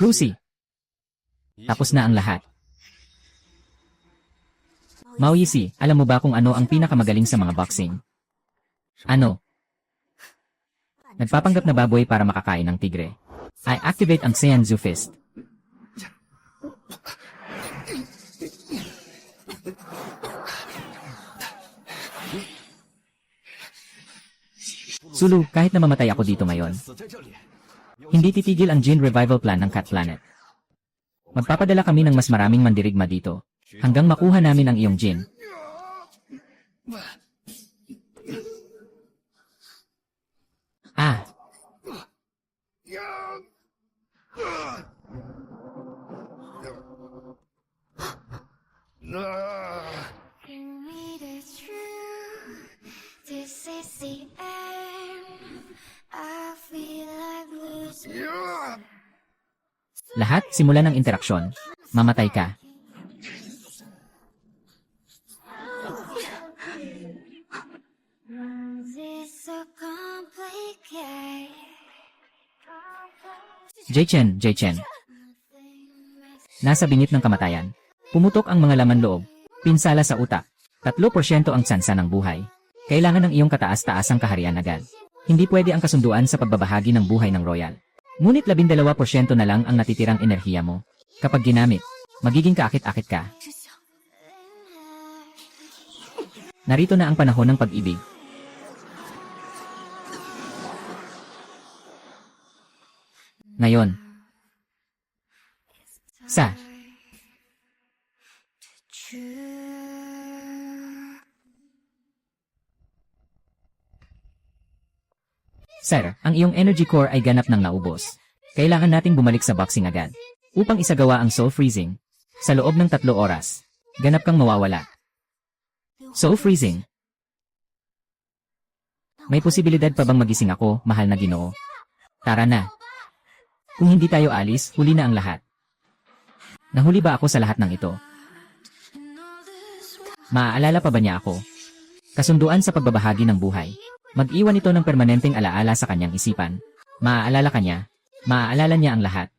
Crucy, tapos na ang lahat. Mao Yisi, alam mo ba kung ano ang pinakamagaling sa mga boxing? Ano? Nagpapanggap na baboy para makakain ng tigre. I activate ang Saiyan Zu Fist. Sulu, kahit na mamatay ako dito ngayon, hindi titigil ang Jin Revival Plan ng Cat Planet. Magpapadala kami ng mas maraming mandirigma dito, hanggang makuha namin ang iyong Jin. Ah! Bring me the truth. This is the end. I feel like losing. Lahat simula ng interaksyon, mamatay ka. This so complicated. Jay-Chen. Nasa bingit ng kamatayan. Pumutok ang mga laman loob. Pinsala sa utak. 3% ang tsansa ng buhay. Kailangan ng iyong kataas-taasang kaharian agad. Hindi pwede ang kasunduan sa pagbabahagi ng buhay ng royal. Ngunit 12% na lang ang natitirang enerhiya mo. Kapag ginamit, magiging kaakit-akit ka. Narito na ang panahon ng pag-ibig. Ngayon. Sa Sir, ang iyong energy core ay ganap ng naubos. Kailangan nating bumalik sa boxing agad. Upang isagawa ang soul freezing. Sa loob ng 3 oras, ganap kang mawawala. Soul freezing. May posibilidad pa bang magising ako, mahal na Ginoo? Tara na. Kung hindi tayo alis, huli na ang lahat. Nahuli ba ako sa lahat ng ito? Maaalala pa ba niya ako? Kasunduan sa pagbabahagi ng buhay. Mag-iwan ito ng permanenteng alaala sa kanyang isipan. Maaalala ka niya. Maaalala niya ang lahat.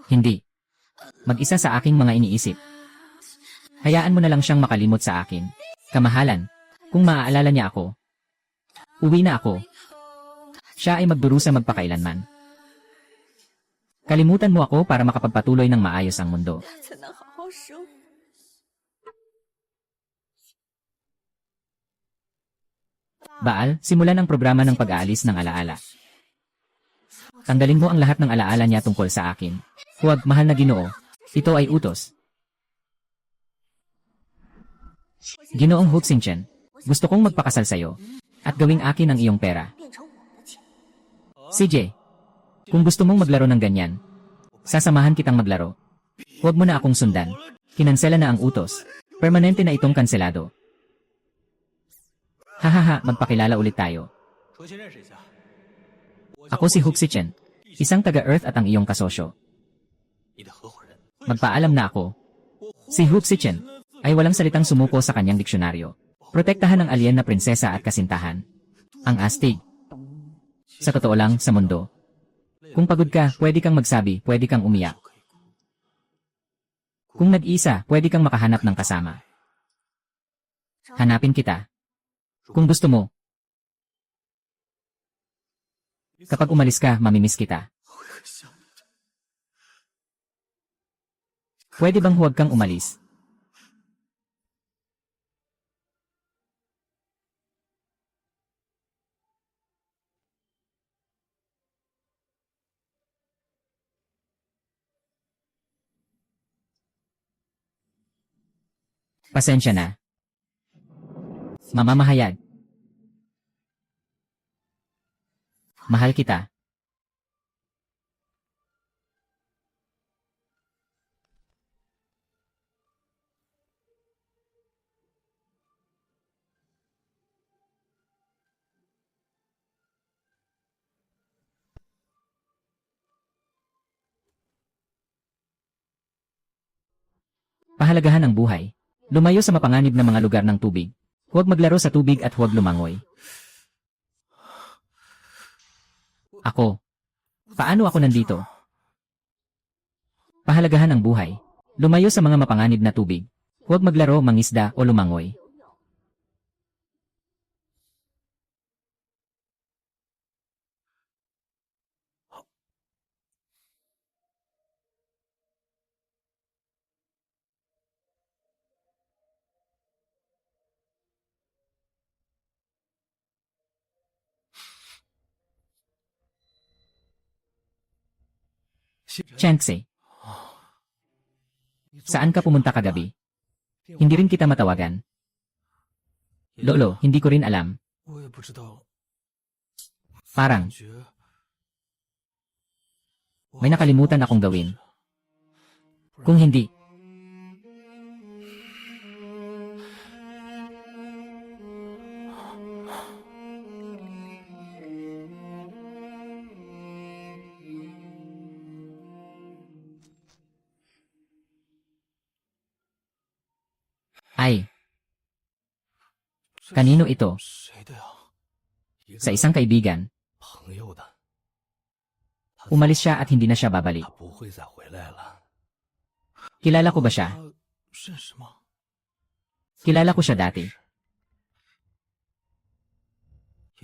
Hindi. Mag-isa sa aking mga iniisip. Hayaan mo na lang siyang makalimot sa akin. Kamahalan. Kung maaalala niya ako. Uwi na ako. Siya ay magdurusa magpakailanman. Kalimutan mo ako para makapagpatuloy ng maayos ang mundo. 才能好好生活。 Baal, simulan ang programa ng pag-aalis ng alaala. Tanggalin mo ang lahat ng alaala niya tungkol sa akin. Huwag, mahal na Ginoo. Ito ay utos. Ginoong Huxingchen, gusto kong magpakasal sa'yo at gawing akin ang iyong pera. 变成我的钱。 CJ, kung gusto mong maglaro ng ganyan, sasamahan kitang maglaro. Huwag mo na akong sundan. Kinansela na ang utos. Permanente na itong kanselado. Hahaha, magpakilala ulit tayo. 重新认识一下。 Ako si Huxichen, isang taga-Earth at ang iyong kasosyo. 你的合伙人。 Magpaalam na ako. Si Huxichen ay walang salitang sumuko sa kanyang diksyonaryo. Protektahan ang alien na prinsesa at kasintahan. Ang astig. Sa totoo lang, sa mundo. Kung pagod ka, pwede kang magsabi, pwede kang umiyak. Kung nag-isa, pwede kang makahanap ng kasama. Hanapin kita. Kung gusto mo. Kapag umalis ka, mamimiss kita. Pwede bang huwag kang umalis? Pasensya na. Mamamahayag. Mahal kita. Pahalagahan ang buhay. Lumayo sa mapanganib na mga lugar ng tubig. Huwag maglaro sa tubig at huwag lumangoy. Ako. Paano ako nandito? Pahalagahan ang buhay. Lumayo sa mga mapanganib na tubig. Huwag maglaro, mangisda o lumangoy. Changse. Saan ka pumunta kagabi? Hindi rin kita matawagan. Lolo, hindi ko rin alam. 我也不知道， Parang 觉 may nakalimutan akong gawin. Kung hindi, ay, kanino ito? 谁的呀？一个 Sa isang kaibigan. 朋友的， Umalis siya at hindi na siya babalik. 他不会再回来了。 Kilala ko ba siya? 他认识吗？ Kilala ko siya dati.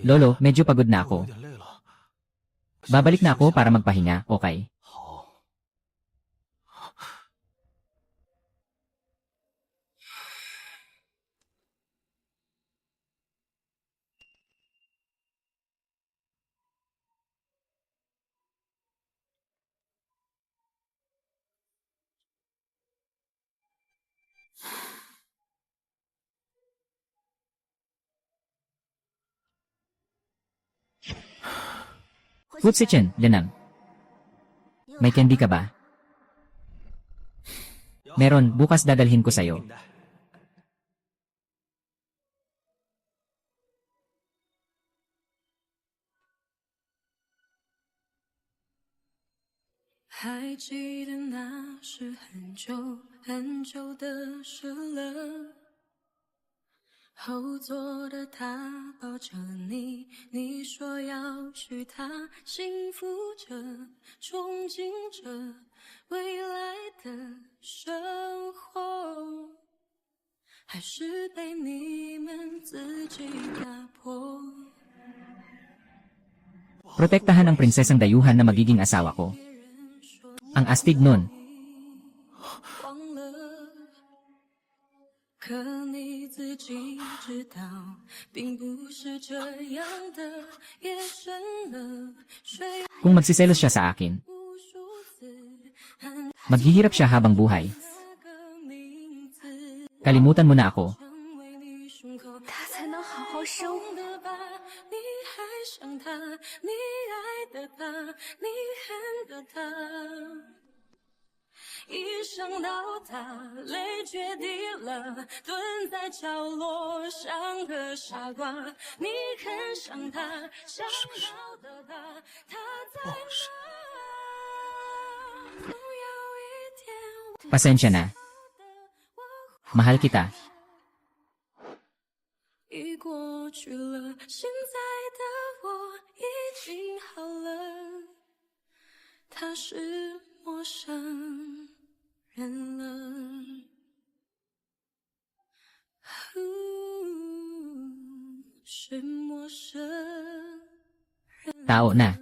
Lolo, medyo pagod na 我 ako. 有点累了。 Babalik na ako para magpahinga, okay? 好， Food si Chen, Lenang. May candy ka ba? Meron, bukas dadalhin ko sa'yo. 订单 还记得那是很久很久的事了。后座的他抱着你，你说要娶她，幸福着，憧憬着未来的生活，还是被你们自己打破。 Protektahan ang prinsesang dayuhan na magiging asawa ko. 别人说 Ang astig nun. 忘了，可你自己知道，并不是这样的，夜深了，睡 Kung magsiselos siya sa akin, 无数次，喊 maghihirap siya habang buhay. 那个名字， Kalimutan mo na ako. 成为你胸口他才能好好生活。的疤。你还想他，你爱的他，你恨的他。一想到他，泪决堤了，蹲在角落像个傻瓜。你很想他，想要的他，他在哪？总有一天， Pasensya na. 我 Mahal kita. 已过去了，现在的我已经好了，他是陌生人了。是陌生人。 Tao na.